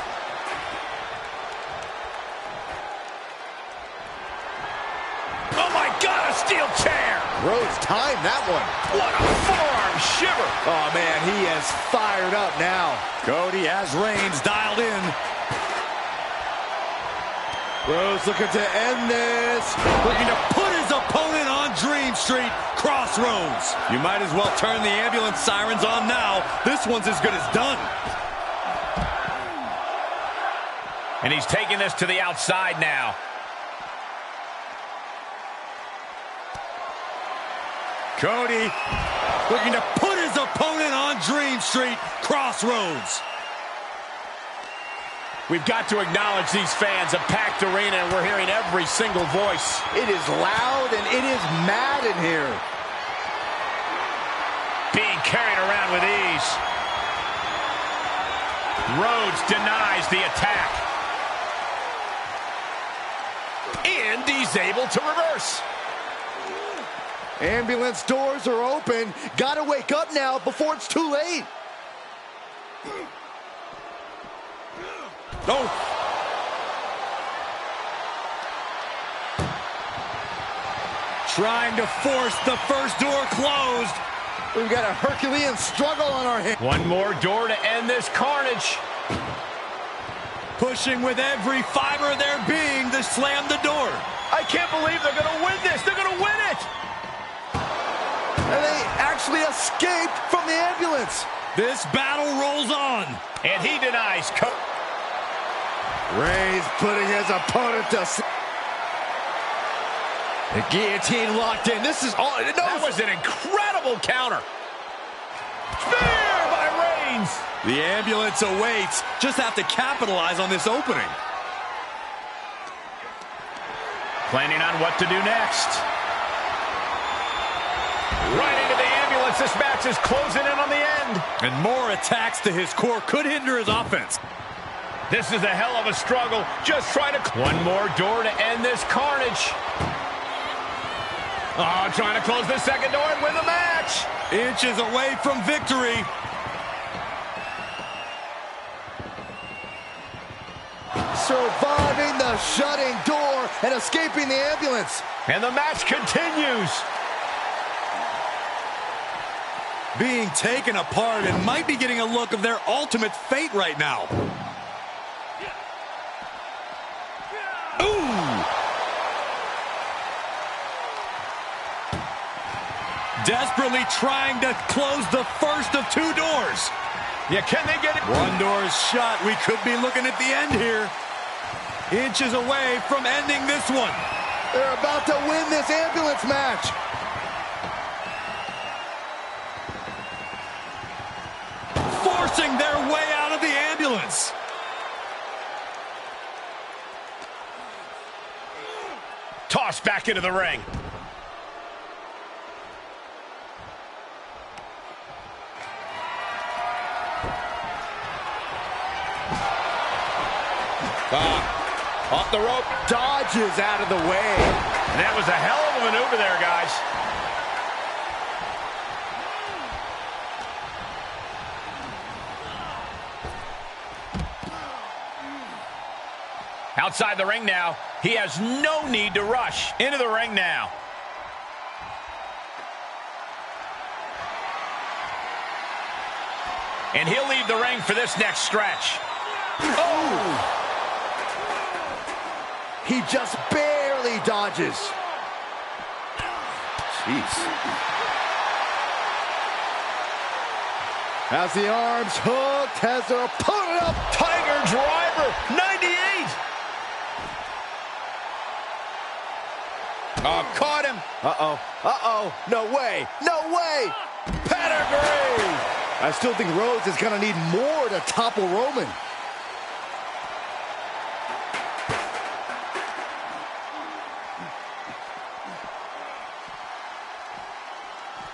Oh my God, a steel chair. Rhodes timed that one. What a forearm shiver. Oh man, he is fired up now. Cody has Reigns dialed in. Rhodes looking to end this. Looking to put his opponent on Dream Street. Crossroads. You might as well turn the ambulance sirens on now. This one's as good as done. And he's taking this to the outside now. Cody looking to put his opponent on Dream Street. Crossroads. We've got to acknowledge these fans, a packed arena, and we're hearing every single voice. It is loud and it is mad in here. Being carried around with ease. Rhodes denies the attack. And he's able to reverse. Ambulance doors are open. Gotta wake up now before it's too late. Oh. Trying to force the first door closed. We've got a Herculean struggle on our hands. One more door to end this carnage. Pushing with every fiber of their being to slam the door. I can't believe they're going to win this. They're going to win it. And they actually escaped from the ambulance. This battle rolls on. And he denies. Reigns putting his opponent to sleep. The guillotine locked in. This is all. That was an incredible counter. Spear by Reigns. The ambulance awaits. Just have to capitalize on this opening. Planning on what to do next. Right into the ambulance. This match is closing in on the end. And more attacks to his core could hinder his offense. This is a hell of a struggle. Just trying to... One more door to end this carnage. Oh, trying to close the second door and win the match. Inches away from victory. Surviving the shutting door and escaping the ambulance. And the match continues. Being taken apart and might be getting a look of their ultimate fate right now. Ooh! Desperately trying to close the first of two doors. Yeah, can they get it? One door is shut. We could be looking at the end here. Inches away from ending this one. They're about to win this ambulance match. Forcing their way out of the ambulance. Tossed back into the ring. Off the rope. Dodges out of the way. And that was a hell of a maneuver there, guys. Outside the ring now. He has no need to rush. Into the ring now. And he'll leave the ring for this next stretch. Oh! He just barely dodges. Jeez. Has the arms hooked, has their opponent up. Tiger Driver, 98. Oh, caught him. Uh-oh, uh-oh, no way, no way. Pedigree. I still think Rhodes is gonna need more to topple Roman.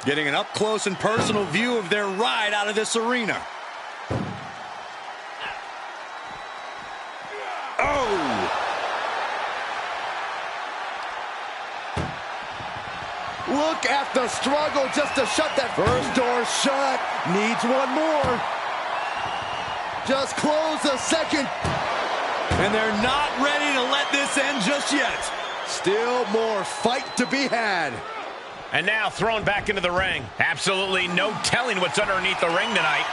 Getting an up-close and personal view of their ride out of this arena. Oh! Look at the struggle just to shut that first door shut. Needs one more. Just close the second. And they're not ready to let this end just yet. Still more fight to be had. And now thrown back into the ring. Absolutely no telling what's underneath the ring tonight.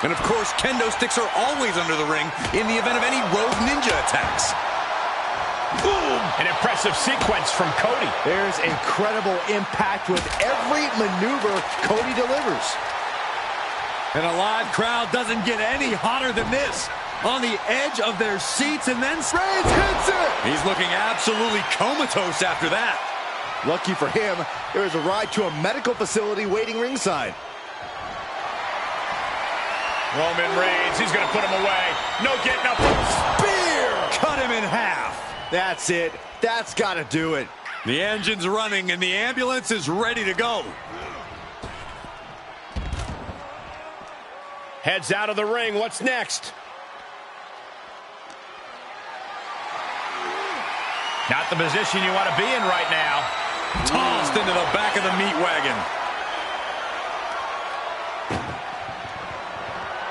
And of course, kendo sticks are always under the ring in the event of any rogue ninja attacks. Boom! An impressive sequence from Cody. There's incredible impact with every maneuver Cody delivers. And a live crowd doesn't get any hotter than this. On the edge of their seats and then Reigns hits it! He's looking absolutely comatose after that. Lucky for him, there is a ride to a medical facility waiting ringside. Roman Reigns, he's going to put him away. No getting up. Spear! Cut him in half. That's it. That's got to do it. The engine's running and the ambulance is ready to go. Heads out of the ring. What's next? Not the position you want to be in right now. Tossed into the back of the meat wagon.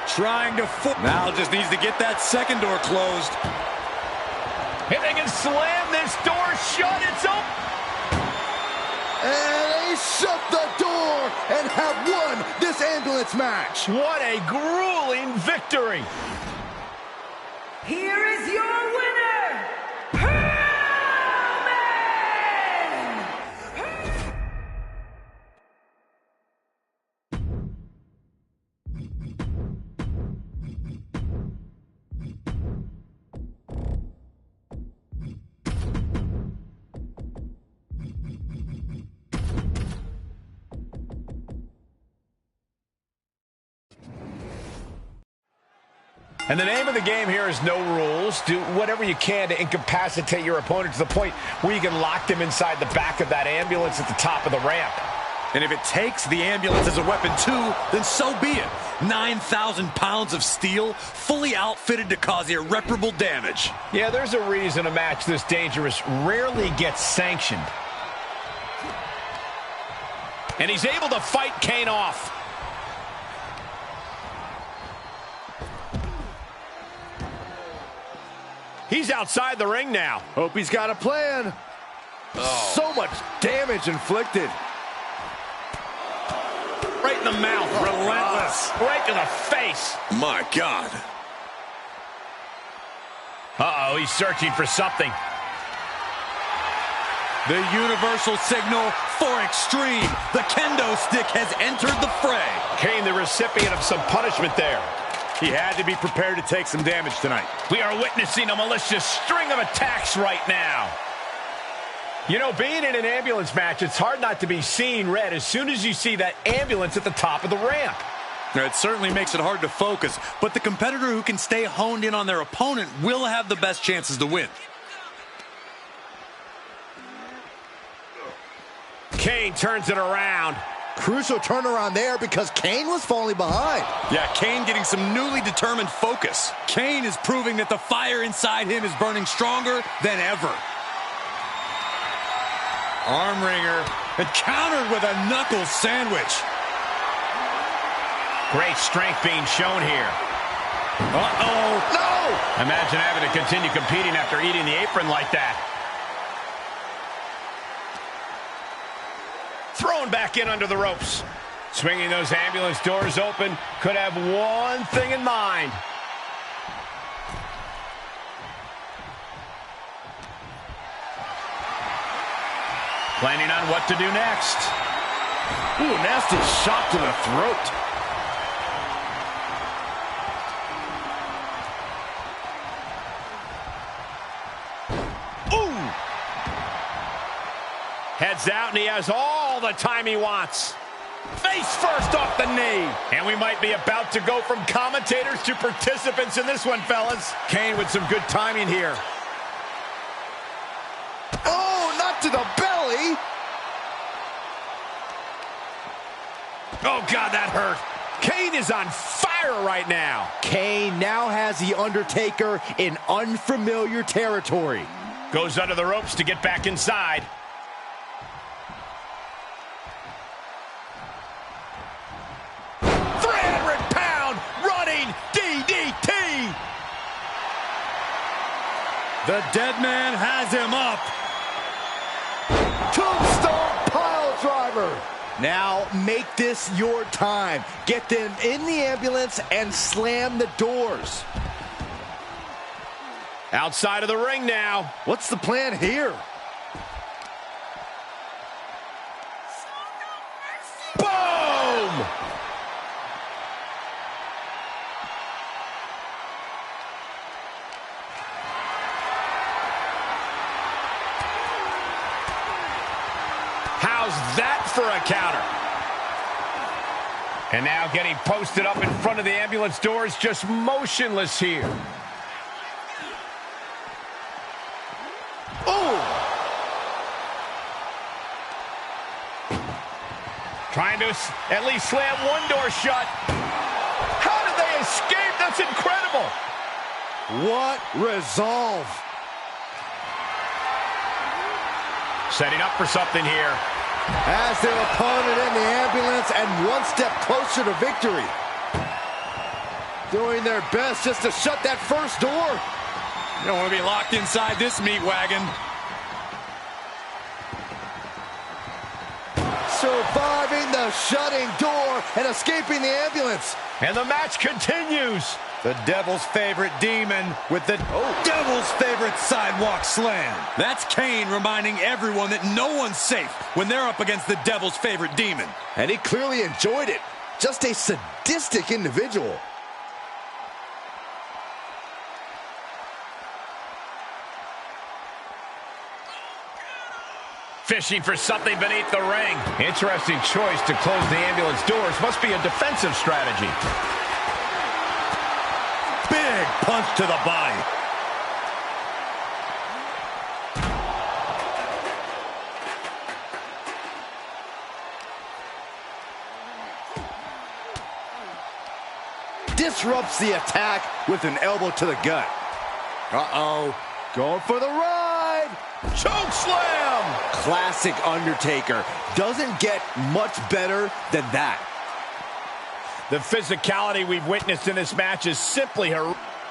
Trying to now just needs to get that second door closed. If they can slam this door shut, it's open. And they shut the door and have won this ambulance match. What a grueling victory. Here is your winner, And the name of the game here is no rules. Do whatever you can to incapacitate your opponent to the point where you can lock them inside the back of that ambulance at the top of the ramp. And if it takes the ambulance as a weapon too, then so be it. 9,000 pounds of steel, fully outfitted to cause irreparable damage. Yeah, there's a reason a match this dangerous rarely gets sanctioned. And he's able to fight Kane off. He's outside the ring now. Hope he's got a plan. Oh. So much damage inflicted. Right in the mouth, relentless. Right to the face. My God. Uh-oh, he's searching for something. The universal signal for extreme. The kendo stick has entered the fray. Kane, the recipient of some punishment there. He had to be prepared to take some damage tonight. We are witnessing a malicious string of attacks right now. You know, being in an ambulance match, it's hard not to be seeing red as soon as you see that ambulance at the top of the ramp. It certainly makes it hard to focus, but the competitor who can stay honed in on their opponent will have the best chances to win. Kane turns it around. Crucial turnaround there because Kane was falling behind. Yeah, Kane getting some newly determined focus. Kane is proving that the fire inside him is burning stronger than ever. Arm wringer and countered with a knuckle sandwich. Great strength being shown here. Uh-oh. No! Imagine having to continue competing after eating the apron like that. Thrown back in under the ropes. Swinging those ambulance doors open. Could have one thing in mind. Planning on what to do next. Ooh, nasty shot to the throat. Ooh! Heads out, and he has all the time he wants. Face first off the knee. And we might be about to go from commentators to participants in this one, fellas. Kane with some good timing here. Oh, not to the belly. Oh, God, that hurt. Kane is on fire right now. Kane now has the Undertaker in unfamiliar territory. Goes under the ropes to get back inside. The dead man has him up. Tombstone pile driver. Now make this your time. Get them in the ambulance and slam the doors. Outside of the ring now. What's the plan here? Boom! How's that for a counter? And now getting posted up in front of the ambulance doors, just motionless here. Oh! Trying to at least slam one door shut. How did they escape? That's incredible. What resolve. Setting up for something here. As their opponent in the ambulance and one step closer to victory. Doing their best just to shut that first door. You don't want to be locked inside this meat wagon. Surviving the shutting door and escaping the ambulance. And the match continues. The Devil's favorite demon with the Devil's favorite sidewalk slam. That's Kane reminding everyone that no one's safe when they're up against the Devil's favorite demon. And he clearly enjoyed it. Just a sadistic individual. Fishing for something beneath the ring. Interesting choice to close the ambulance doors. Must be a defensive strategy. Big punch to the body. Disrupts the attack with an elbow to the gut. Uh-oh. Going for the ride. Choke slam. Classic Undertaker. Doesn't get much better than that. The physicality we've witnessed in this match is simply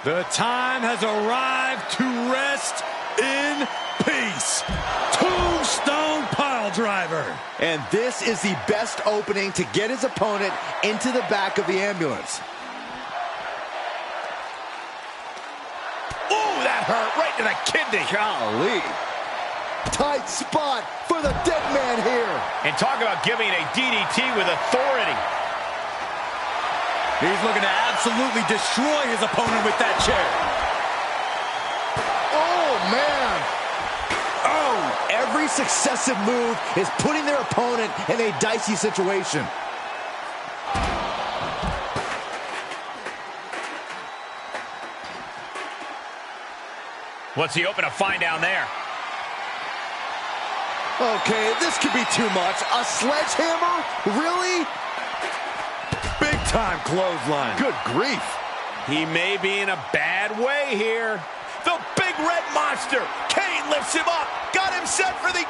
The time has arrived to rest in peace. Tombstone piledriver. And this is the best opening to get his opponent into the back of the ambulance. Ooh, that hurt right to the kidney. Golly. Tight spot for the dead man here. And talk about giving a DDT with authority. He's looking to absolutely destroy his opponent with that chair. Oh, man. Oh, every successive move is putting their opponent in a dicey situation. What's he hoping to find down there? Okay, this could be too much. A sledgehammer? Really? Big time clothesline. Good grief. He may be in a bad way here. The big red monster. Kane lifts him up. Got him set for the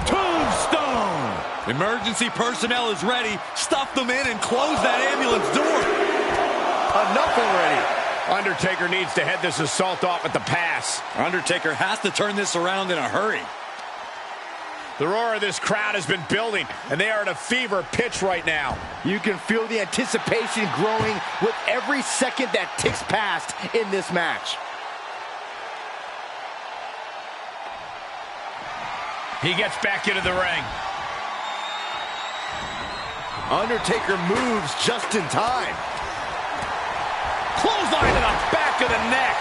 Tombstone. Emergency personnel is ready. Stuff them in and close that ambulance door. Enough already. Undertaker needs to head this assault off at the pass. Undertaker has to turn this around in a hurry. The roar of this crowd has been building, and they are at a fever pitch right now. You can feel the anticipation growing with every second that ticks past in this match. He gets back into the ring. Undertaker moves just in time. Clothesline to the back of the neck.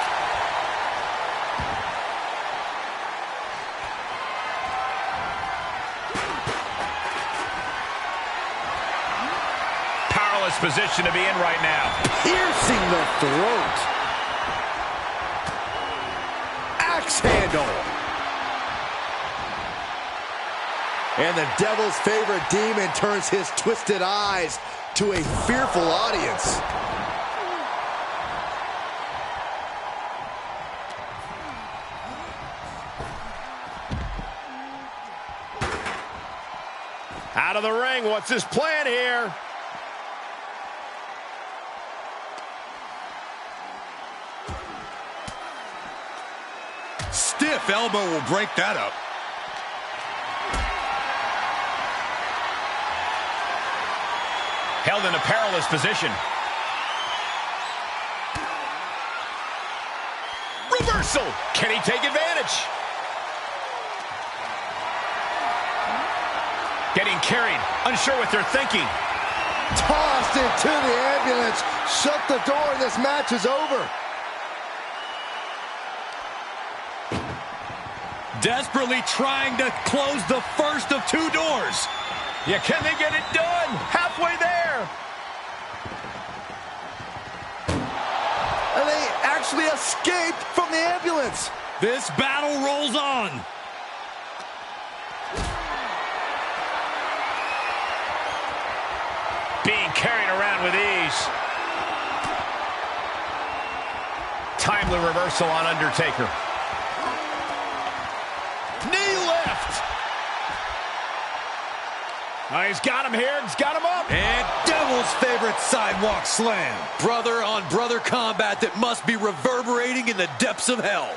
Powerless position to be in right now. Piercing the throat. Axe handle. And the devil's favorite demon turns his twisted eyes to a fearful audience. Out of the ring, what's his plan here? Stiff elbow will break that up. Held in a perilous position. Reversal! Can he take advantage? Getting carried, unsure what they're thinking. Tossed into the ambulance. Shut the door and this match is over. Desperately trying to close the first of two doors. Yeah, can they get it done? Halfway there. And they actually escaped from the ambulance. This battle rolls on. Being carried around with ease. Timely reversal on Undertaker. Knee lift. Oh, he's got him here. He's got him up. And Devil's favorite sidewalk slam. Brother-on-brother combat that must be reverberating in the depths of hell.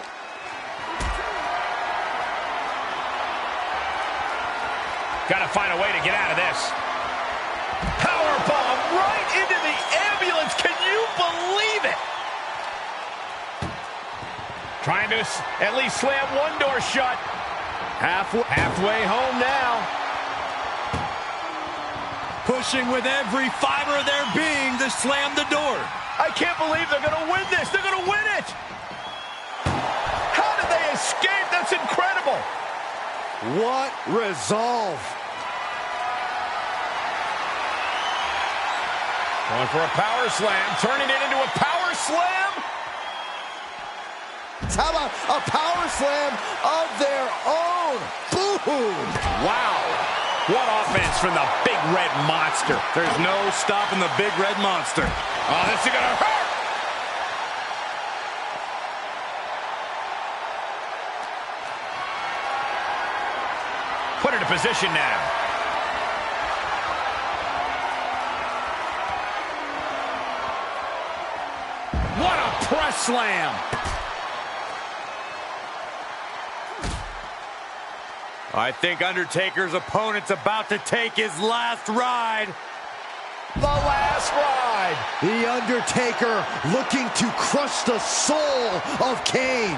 Got to find a way to get out of this. Powerbomb right into the ambulance. Can you believe it? Trying to at least slam one door shut. Halfway home now. Pushing with every fiber of their being to slam the door. I can't believe they're going to win this. They're going to win it. How did they escape? That's incredible. What resolve. Going for a power slam, turning it into a power slam. How about a power slam of their own? Boom! Wow. What offense from the big red monster. There's no stopping the big red monster. Oh, this is going to hurt. Put it in position now. What a press slam. I think Undertaker's opponent's about to take his last ride. The last ride. The Undertaker looking to crush the soul of Kane.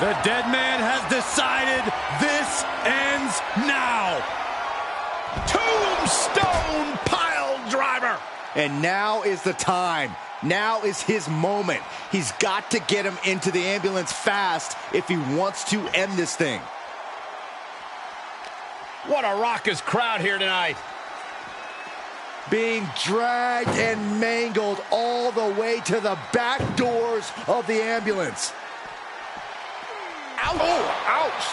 The dead man has decided this ends now. Tombstone pile driver. And now is the time. Now is his moment. He's got to get him into the ambulance fast if he wants to end this thing. What a raucous crowd here tonight. Being dragged and mangled all the way to the back doors of the ambulance. Ouch. Oh, ouch.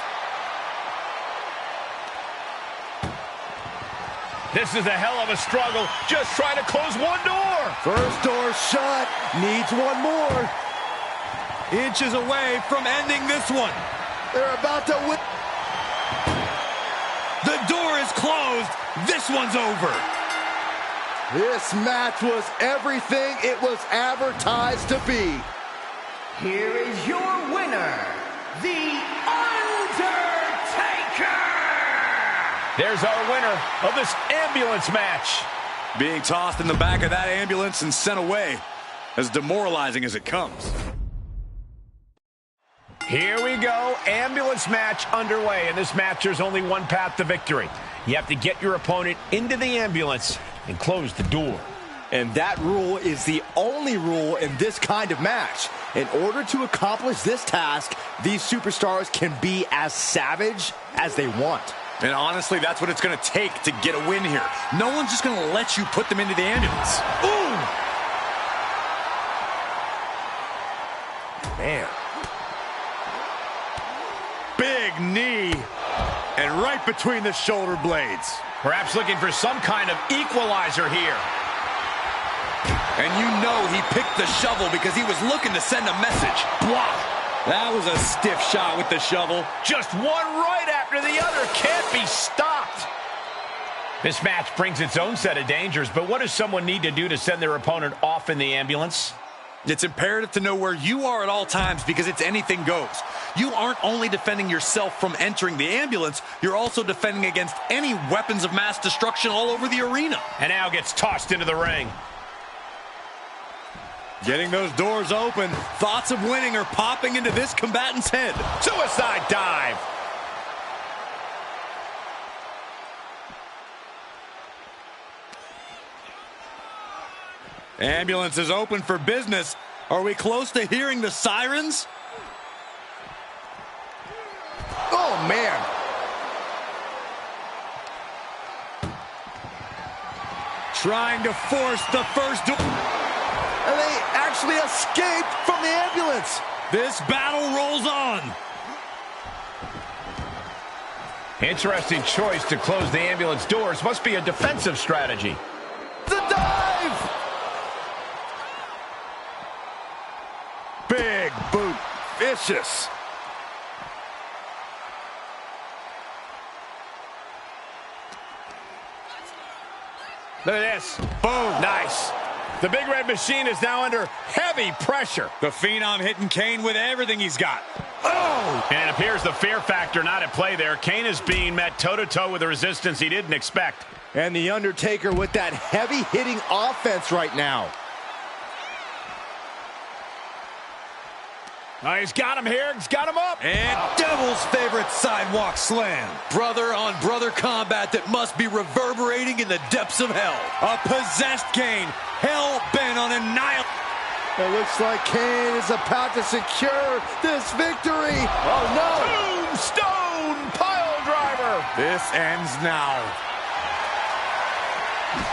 This is a hell of a struggle. Just trying to close one door. First door shut. Needs one more. Inches away from ending this one. They're about to win. The door is closed. This one's over. This match was everything it was advertised to be. Here is your winner, The Undertaker! There's our winner of this ambulance match. Being tossed in the back of that ambulance and sent away, as demoralizing as it comes. Here we go, ambulance match underway. In this match, there's only one path to victory. You have to get your opponent into the ambulance and close the door. And that rule is the only rule in this kind of match. In order to accomplish this task, these superstars can be as savage as they want. And honestly, that's what it's going to take to get a win here. No one's just going to let you put them into the ambulance. Ooh! Man. Big knee. And right between the shoulder blades. Perhaps looking for some kind of equalizer here. And you know he picked the shovel because he was looking to send a message. Block. That was a stiff shot with the shovel. Just one right after the other. Can't be stopped. This match brings its own set of dangers, but what does someone need to do to send their opponent off in the ambulance? It's imperative to know where you are at all times because it's anything goes. You aren't only defending yourself from entering the ambulance, you're also defending against any weapons of mass destruction all over the arena. And now gets tossed into the ring. Getting those doors open, thoughts of winning are popping into this combatant's head. Suicide dive. Ambulance is open for business. Are we close to hearing the sirens? Oh, man. Trying to force the first door. And they actually escaped from the ambulance. This battle rolls on. Interesting choice to close the ambulance doors. Must be a defensive strategy. The dive. Big boot. Vicious. Look at this. Boom. Nice. The Big Red Machine is now under heavy pressure. The Phenom hitting Kane with everything he's got. Oh! And it appears the fear factor not at play there. Kane is being met toe-to-toe with a resistance he didn't expect. And The Undertaker with that heavy-hitting offense right now. Oh, he's got him here. He's got him up. And Devil's favorite sidewalk slam. Brother-on-brother combat that must be reverberating in the depths of hell. A possessed Kane, hell-bent on annihilation. It looks like Kane is about to secure this victory. Oh, no. Tombstone pile driver. This ends now.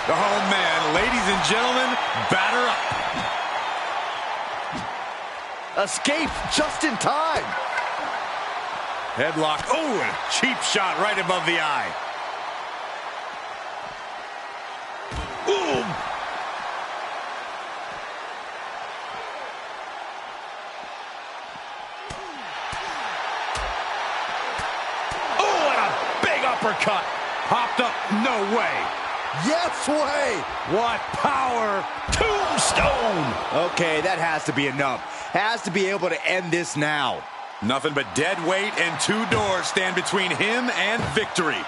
Oh, man. Ladies and gentlemen, batter up. Escape just in time. Headlock. Oh, and a cheap shot right above the eye. Ooh. Oh, and a big uppercut. Popped up. No way. Yes way! What power! Tombstone! Okay, that has to be enough. Has to be able to end this now. Nothing but dead weight and 2 doors stand between him and victory.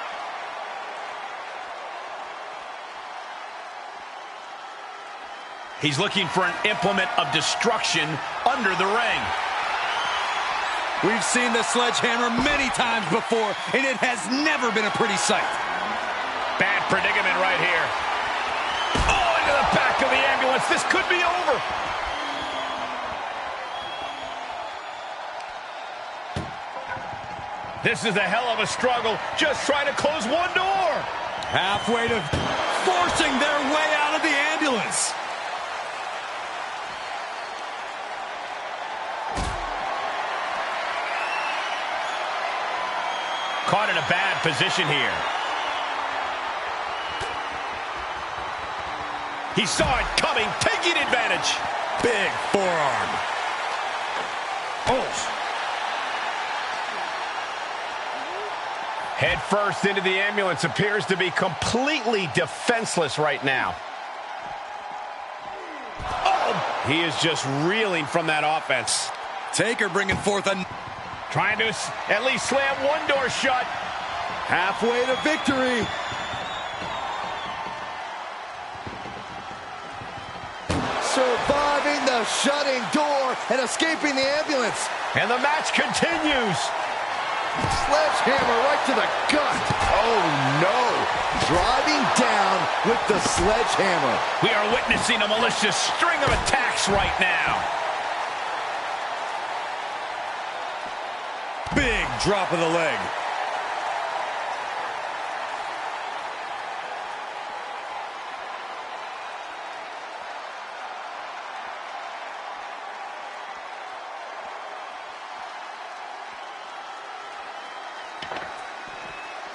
He's looking for an implement of destruction under the ring. We've seen the sledgehammer many times before, and it has never been a pretty sight. Bad predicament right here. Oh, into the back of the ambulance. This could be over. This is a hell of a struggle. Just trying to close one door. Halfway to forcing their way out of the ambulance. Caught in a bad position here. He saw it coming, taking advantage. Big forearm. Oh. Head first into the ambulance, appears to be completely defenseless right now. Oh, he is just reeling from that offense. Taker bringing forth a... Trying to at least slam one door shut. Halfway to victory. Surviving the shutting door and escaping the ambulance. And the match continues. Sledgehammer right to the gut. Oh, no. Driving down with the sledgehammer. We are witnessing a malicious string of attacks right now. Big drop of the leg.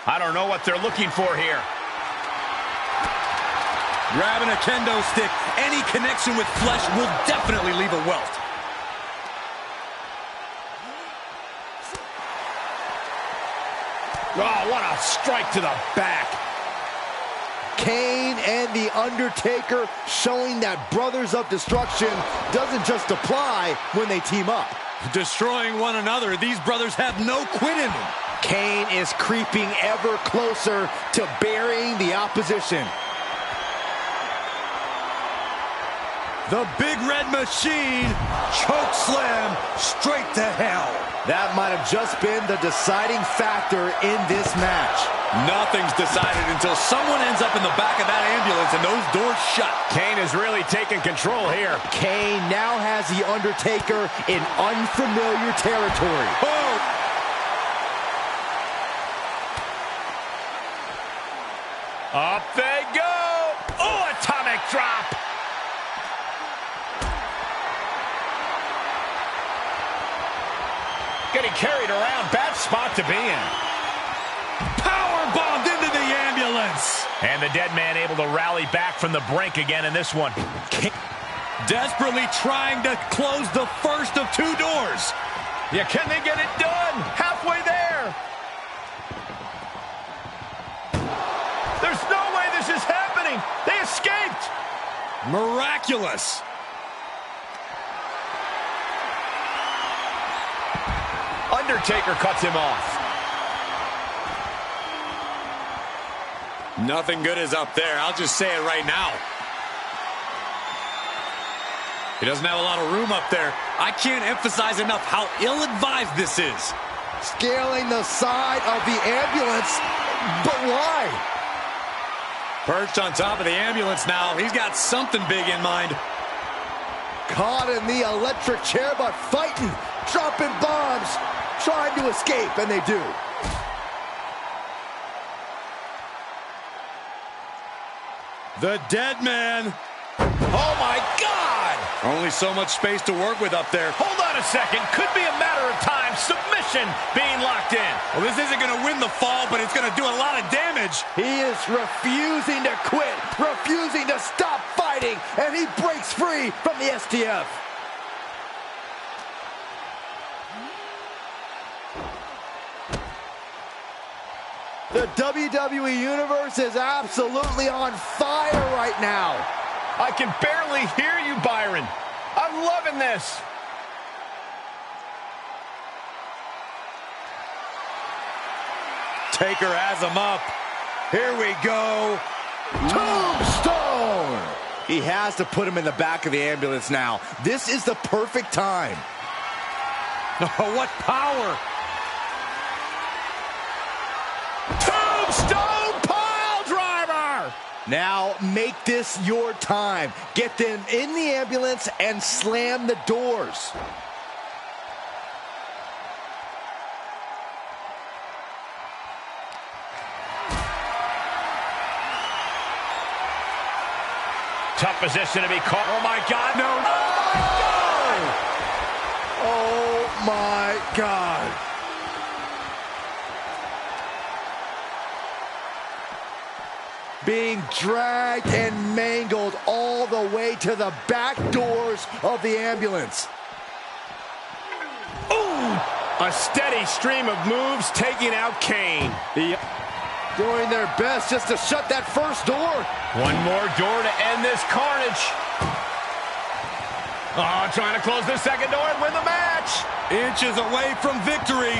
I don't know what they're looking for here. Grabbing a kendo stick. Any connection with flesh will definitely leave a welt. Oh, what a strike to the back. Kane and The Undertaker showing that Brothers of Destruction doesn't just apply when they team up. Destroying one another, these brothers have no quit in them. Kane is creeping ever closer to burying the opposition. The Big Red Machine, choke slam straight to hell. That might have just been the deciding factor in this match. Nothing's decided until someone ends up in the back of that ambulance and those doors shut. Kane is really taking control here. Kane now has The Undertaker in unfamiliar territory. Oh! Up they go. Oh, atomic drop. Getting carried around, bad spot to be in. Power bombed into the ambulance. And the dead man able to rally back from the brink again in this one. Desperately trying to close the first of 2 doors. Yeah, can they get it done? Halfway there. There's no way this is happening. They escaped. Miraculous. Undertaker cuts him off. Nothing good is up there. I'll just say it right now. He doesn't have a lot of room up there. I can't emphasize enough how ill-advised this is. Scaling the side of the ambulance, but why? Perched on top of the ambulance now. He's got something big in mind. Caught in the electric chair, but fighting, dropping bombs, trying to escape, and they do. The dead man. Oh, my God! Only so much space to work with up there. Hold on a second. Could be a matter of time. Submission being locked in. Well, this isn't going to win the fall, but it's going to do a lot of damage. He is refusing to quit, refusing to stop fighting, and he breaks free from the STF. The WWE Universe is absolutely on fire right now. I can barely hear you, Byron. I'm loving this. Taker has him up. Here we go. Tombstone! He has to put him in the back of the ambulance now. This is the perfect time. Oh, what power! Tombstone pile driver! Now make this your time. Get them in the ambulance and slam the doors. Tough position to be caught. Oh my God, no! Oh my God. Being dragged and mangled all the way to the back doors of the ambulance. Ooh! A steady stream of moves taking out Kane. Doing their best just to shut that first door. One more door to end this carnage. Oh, trying to close the second door and win the match. Inches away from victory.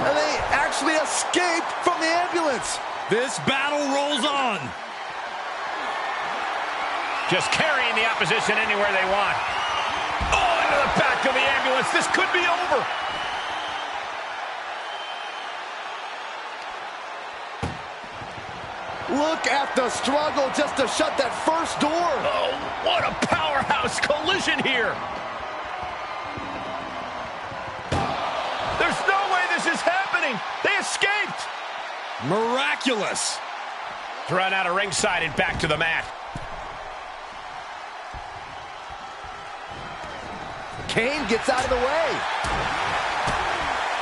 And they actually escaped from the ambulance. This battle rolls on. Just carrying the opposition anywhere they want. Oh, into the back of the ambulance. This could be over. Look at the struggle just to shut that first door. Oh, what a powerhouse collision here. There's no way this is happening. They escaped. Miraculous. Thrown out of ringside and back to the mat. Kane gets out of the way.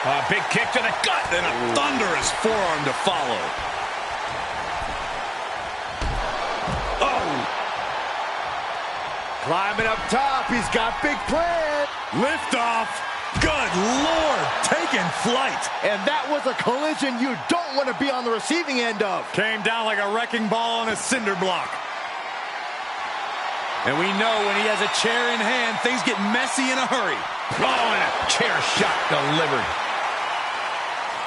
A big kick to the gut. And a thunderous forearm to follow. Oh! Climbing up top, he's got big plan. Lift off. Good Lord, taking flight. And that was a collision you don't want to be on the receiving end of. Came down like a wrecking ball on a cinder block. And we know when he has a chair in hand, things get messy in a hurry. Oh, and a chair shot delivered.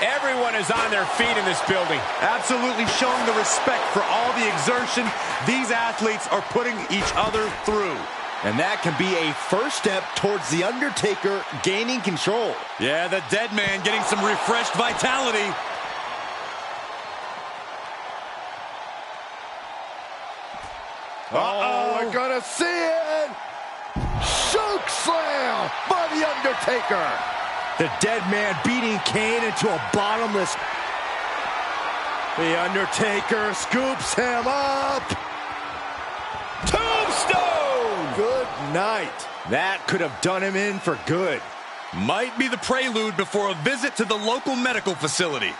Everyone is on their feet in this building. Absolutely showing the respect for all the exertion these athletes are putting each other through. And that can be a first step towards The Undertaker gaining control. Yeah, the dead man getting some refreshed vitality. Uh-oh, we're gonna see it! Choke slam by The Undertaker! The dead man beating Kane into a bottomless... The Undertaker scoops him up! Tombstone! Good night. That could have done him in for good. Might be the prelude before a visit to the local medical facility.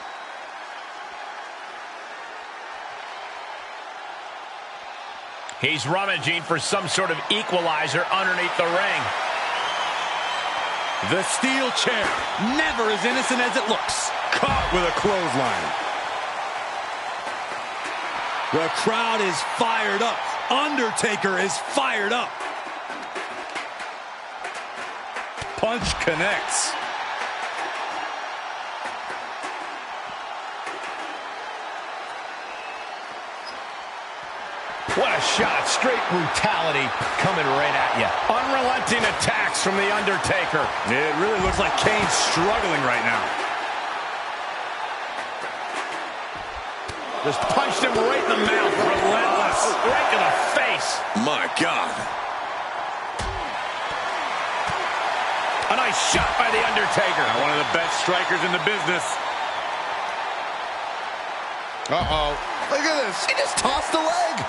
He's rummaging for some sort of equalizer underneath the ring. The steel chair, never as innocent as it looks. Caught with a clothesline. The crowd is fired up. Undertaker is fired up. Punch connects. What a shot. Straight brutality coming right at you. Unrelenting attacks from The Undertaker. It really looks like Kane's struggling right now. Just punched him right in the mouth. Relentless. Right to the face. My God. A nice shot by The Undertaker. One of the best strikers in the business. Uh-oh. Look at this. He just tossed the leg.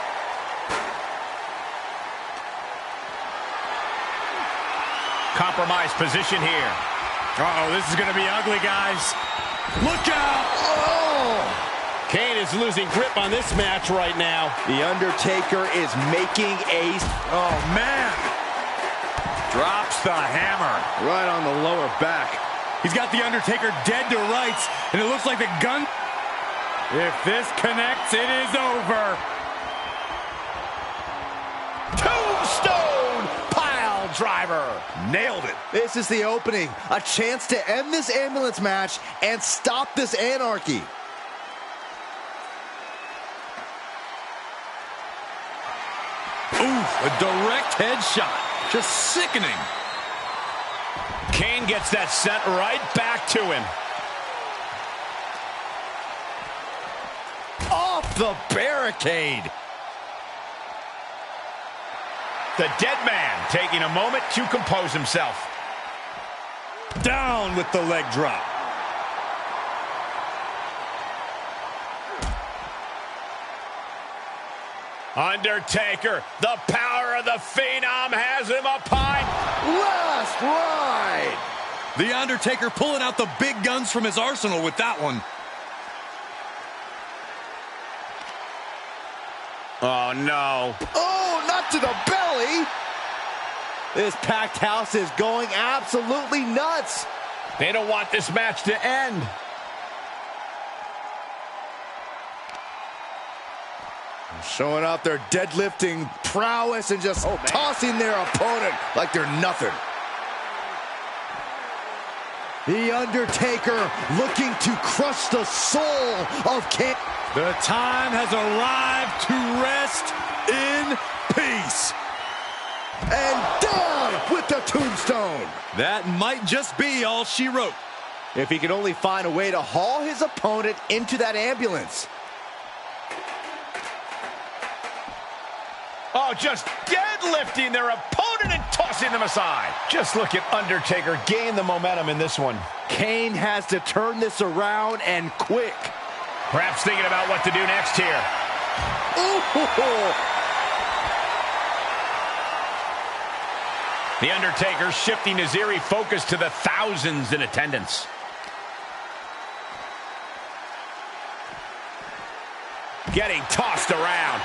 Compromised position here. Uh-oh, this is going to be ugly, guys. Look out! Oh! Kane is losing grip on this match right now. The Undertaker is making a... Oh, man. Drops the hammer. Right on the lower back. He's got The Undertaker dead to rights, and it looks like the gun... If this connects, it is over. Tombstone pile driver. Nailed it. This is the opening. A chance to end this ambulance match and stop this anarchy. Ooh, a direct headshot. Just sickening. Kane gets that sent right back to him. Off the barricade. The dead man taking a moment to compose himself. Down with the leg drop. Undertaker, the power of the Phenom has him up high. Last ride. The Undertaker pulling out the big guns from his arsenal with that one. Oh, no. Oh, not to the belly. This packed house is going absolutely nuts. They don't want this match to end. Showing off their deadlifting prowess and just tossing their opponent like they're nothing. The Undertaker looking to crush the soul of Kane. The time has arrived to rest in peace. And down with the tombstone. That might just be all she wrote. If he could only find a way to haul his opponent into that ambulance. Oh, just deadlifting their opponent and tossing them aside. Just look at Undertaker gain the momentum in this one. Kane has to turn this around and quick. Perhaps thinking about what to do next here. Ooh. The Undertaker shifting his eerie focus to the thousands in attendance. Getting tossed around.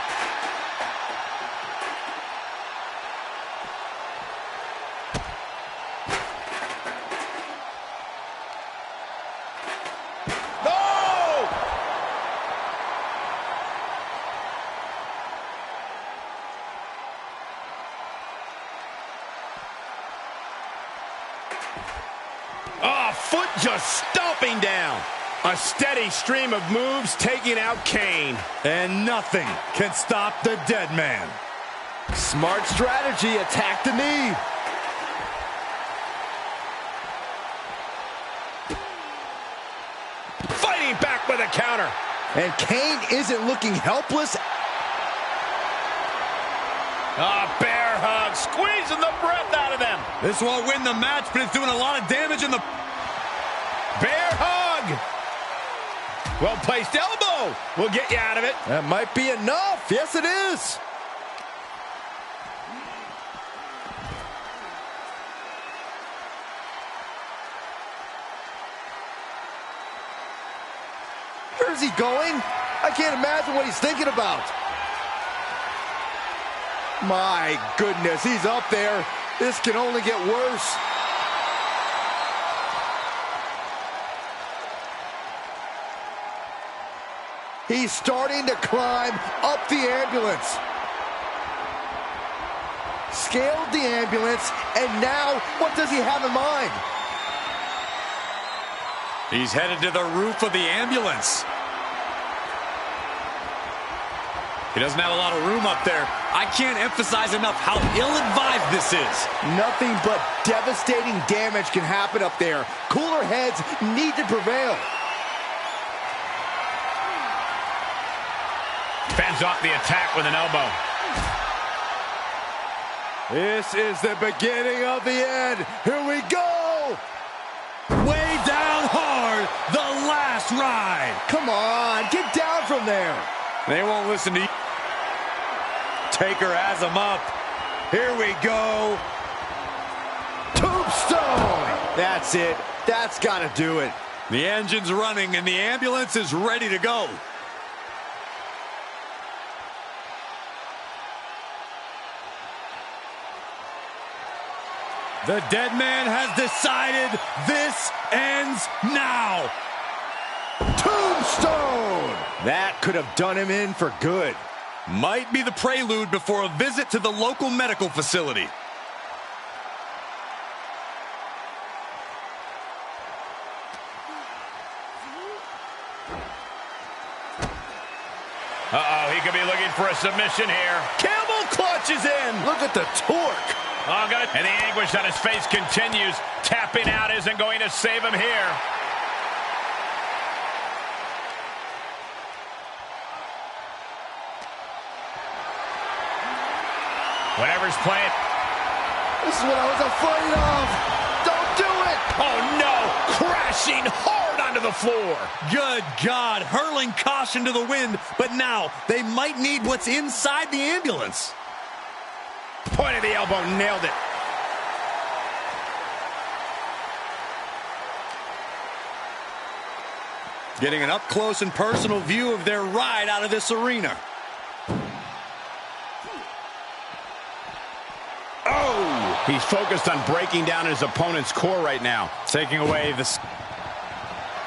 Foot just stomping down. A steady stream of moves taking out Kane. And nothing can stop the dead man. Smart strategy, attack the knee. Fighting back with a counter. And Kane isn't looking helpless. A bear hug, squeezing the breath out of them. This won't win the match, but it's doing a lot of damage in the... Bear hug. Well-placed elbow will get you out of it. That might be enough. Yes, it is. Where's he going? I can't imagine what he's thinking about. My goodness, he's up there. This can only get worse. He's starting to climb up the ambulance. Scaled the ambulance, and now what does he have in mind? He's headed to the roof of the ambulance. He doesn't have a lot of room up there. I can't emphasize enough how ill-advised this is. Nothing but devastating damage can happen up there. Cooler heads need to prevail. Fends off the attack with an elbow. This is the beginning of the end. Here we go. Way down hard, the last ride. Come on, get down from there. They won't listen to you. Taker has him up. Here we go. Tombstone. That's it. That's got to do it. The engine's running and the ambulance is ready to go. The dead man has decided this ends now. Tombstone! That could have done him in for good. Might be the prelude before a visit to the local medical facility. Uh-oh, he could be looking for a submission here. Camel clutches in. Look at the torque. Oh, good. And the anguish on his face continues. Tapping out isn't going to save him here. Whatever's playing. This is what I was afraid of. Don't do it. Oh, no. Crashing hard onto the floor. Good God, hurling caution to the wind, but now they might need what's inside the ambulance. Point of the elbow, nailed it. Getting an up-close and personal view of their ride out of this arena. Oh! He's focused on breaking down his opponent's core right now. Taking away the...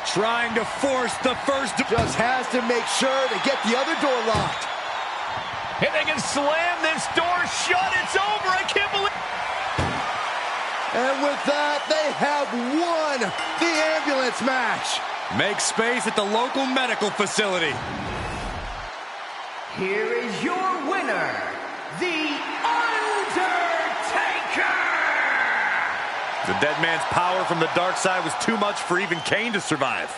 Trying to force the first... Just has to make sure to get the other door locked. If they can slam this door shut, it's over. I can't believe... And with that, they have won the ambulance match. Make space at the local medical facility. Here is your winner, The Undertaker! The dead man's power from the dark side was too much for even Kane to survive.